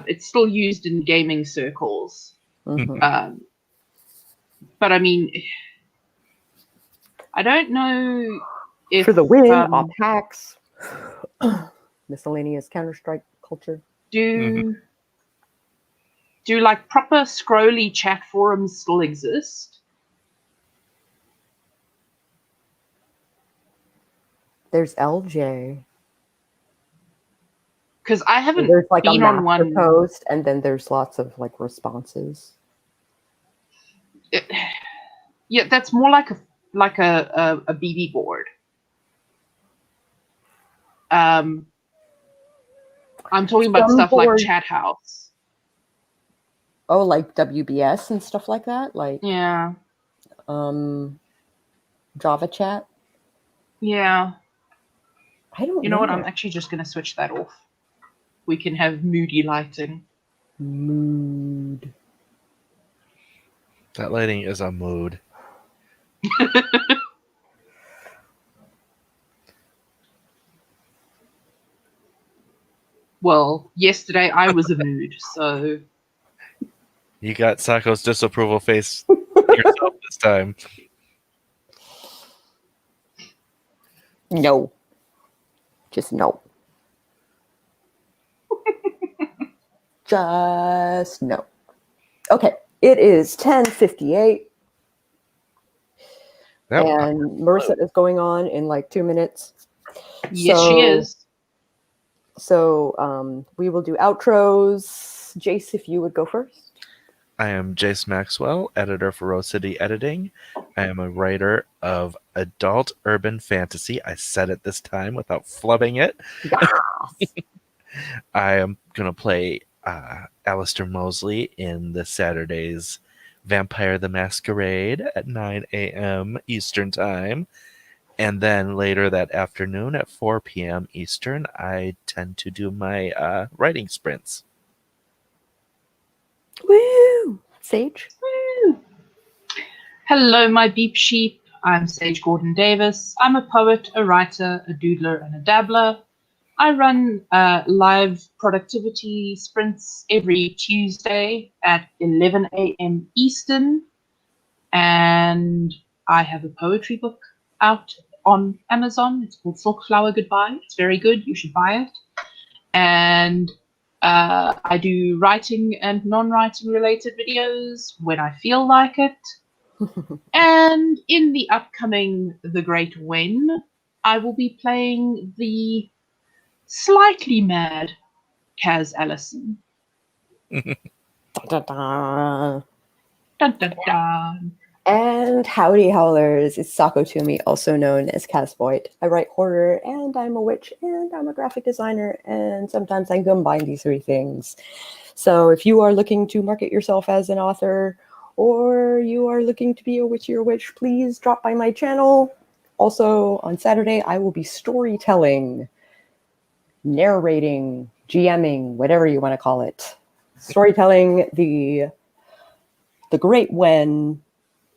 It's still used in gaming circles. Mm-hmm. But I mean, I don't know if... For the win, off hacks. Miscellaneous Counter-Strike culture. Do like proper scrolly chat forums still exist? There's LJ. Because I haven't there's like been a on one post, and then there's lots of like responses. Yeah, that's more like a BB board. I'm talking about stuff like Chat House. Oh, like WBS and stuff like that? Like yeah. Java chat? Yeah. I don't know. You know what? I'm actually just going to switch that off. We can have moody lighting. Mood. That lighting is a mood. Well, yesterday I was a mood, so... You got Sako's disapproval face yourself this time. No. Just no. Just no. Okay. It is 10:58. Yep. And Marissa is going on in like 2 minutes. Yes, she is. So we will do outros. Jace, if you would go first. I am Jace Maxwell, editor for Rose City Editing. I am a writer of adult urban fantasy. I said it this time without flubbing it. Yes. I am going to play Alistair Mosley in this Saturday's Vampire the Masquerade at 9 a.m. Eastern Time. And then later that afternoon at 4 p.m. Eastern, I tend to do my writing sprints. Woo! Sage. Woo. Hello, my beep sheep. I'm Sage Gordon Davis. I'm a poet, a writer, a doodler, and a dabbler. I run live productivity sprints every Tuesday at 11 a.m. Eastern. And I have a poetry book out on Amazon. It's called Silk Flower Goodbye. It's very good. You should buy it. And I do writing and non-writing related videos when I feel like it. And in the upcoming The Great When, I will be playing the slightly mad Kaz Allison. Dun, dun, dun. Dun, dun, dun. And howdy howlers, it's Sako to me, also known as Cass Voigt. I write horror, and I'm a witch, and I'm a graphic designer, and sometimes I combine these three things. So if you are looking to market yourself as an author, or you are looking to be a witchy or witch, please drop by my channel. Also, on Saturday, I will be storytelling, narrating, GMing, whatever you want to call it. Storytelling the Great When,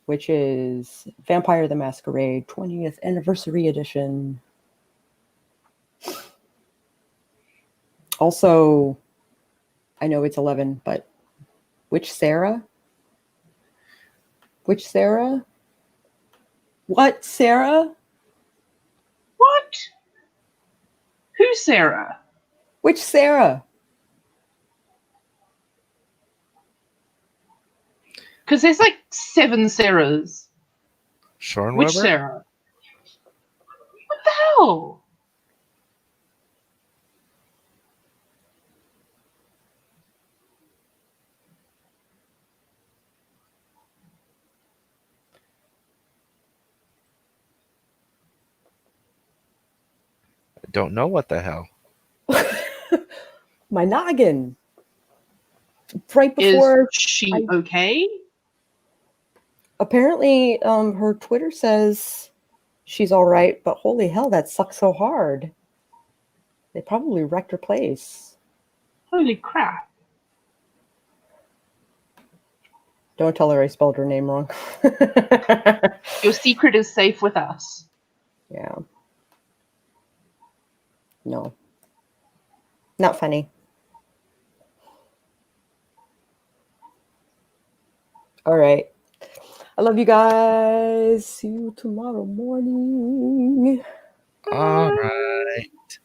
which is Vampire the Masquerade 20th Anniversary Edition. Also, I know it's 11, but which Sarah? Which Sarah? What Sarah? What? Who's Sarah? Which Sarah? Because there's like 7 Sarahs. Sean Which Weber? Sarah? What the hell? I don't know what the hell. My noggin. Right before. Is she okay? Apparently, her Twitter says she's all right, but holy hell, that sucks so hard. They probably wrecked her place. Holy crap. Don't tell her I spelled her name wrong. Your secret is safe with us. Yeah. No. Not funny. All right. I love you guys. See you tomorrow morning. All right.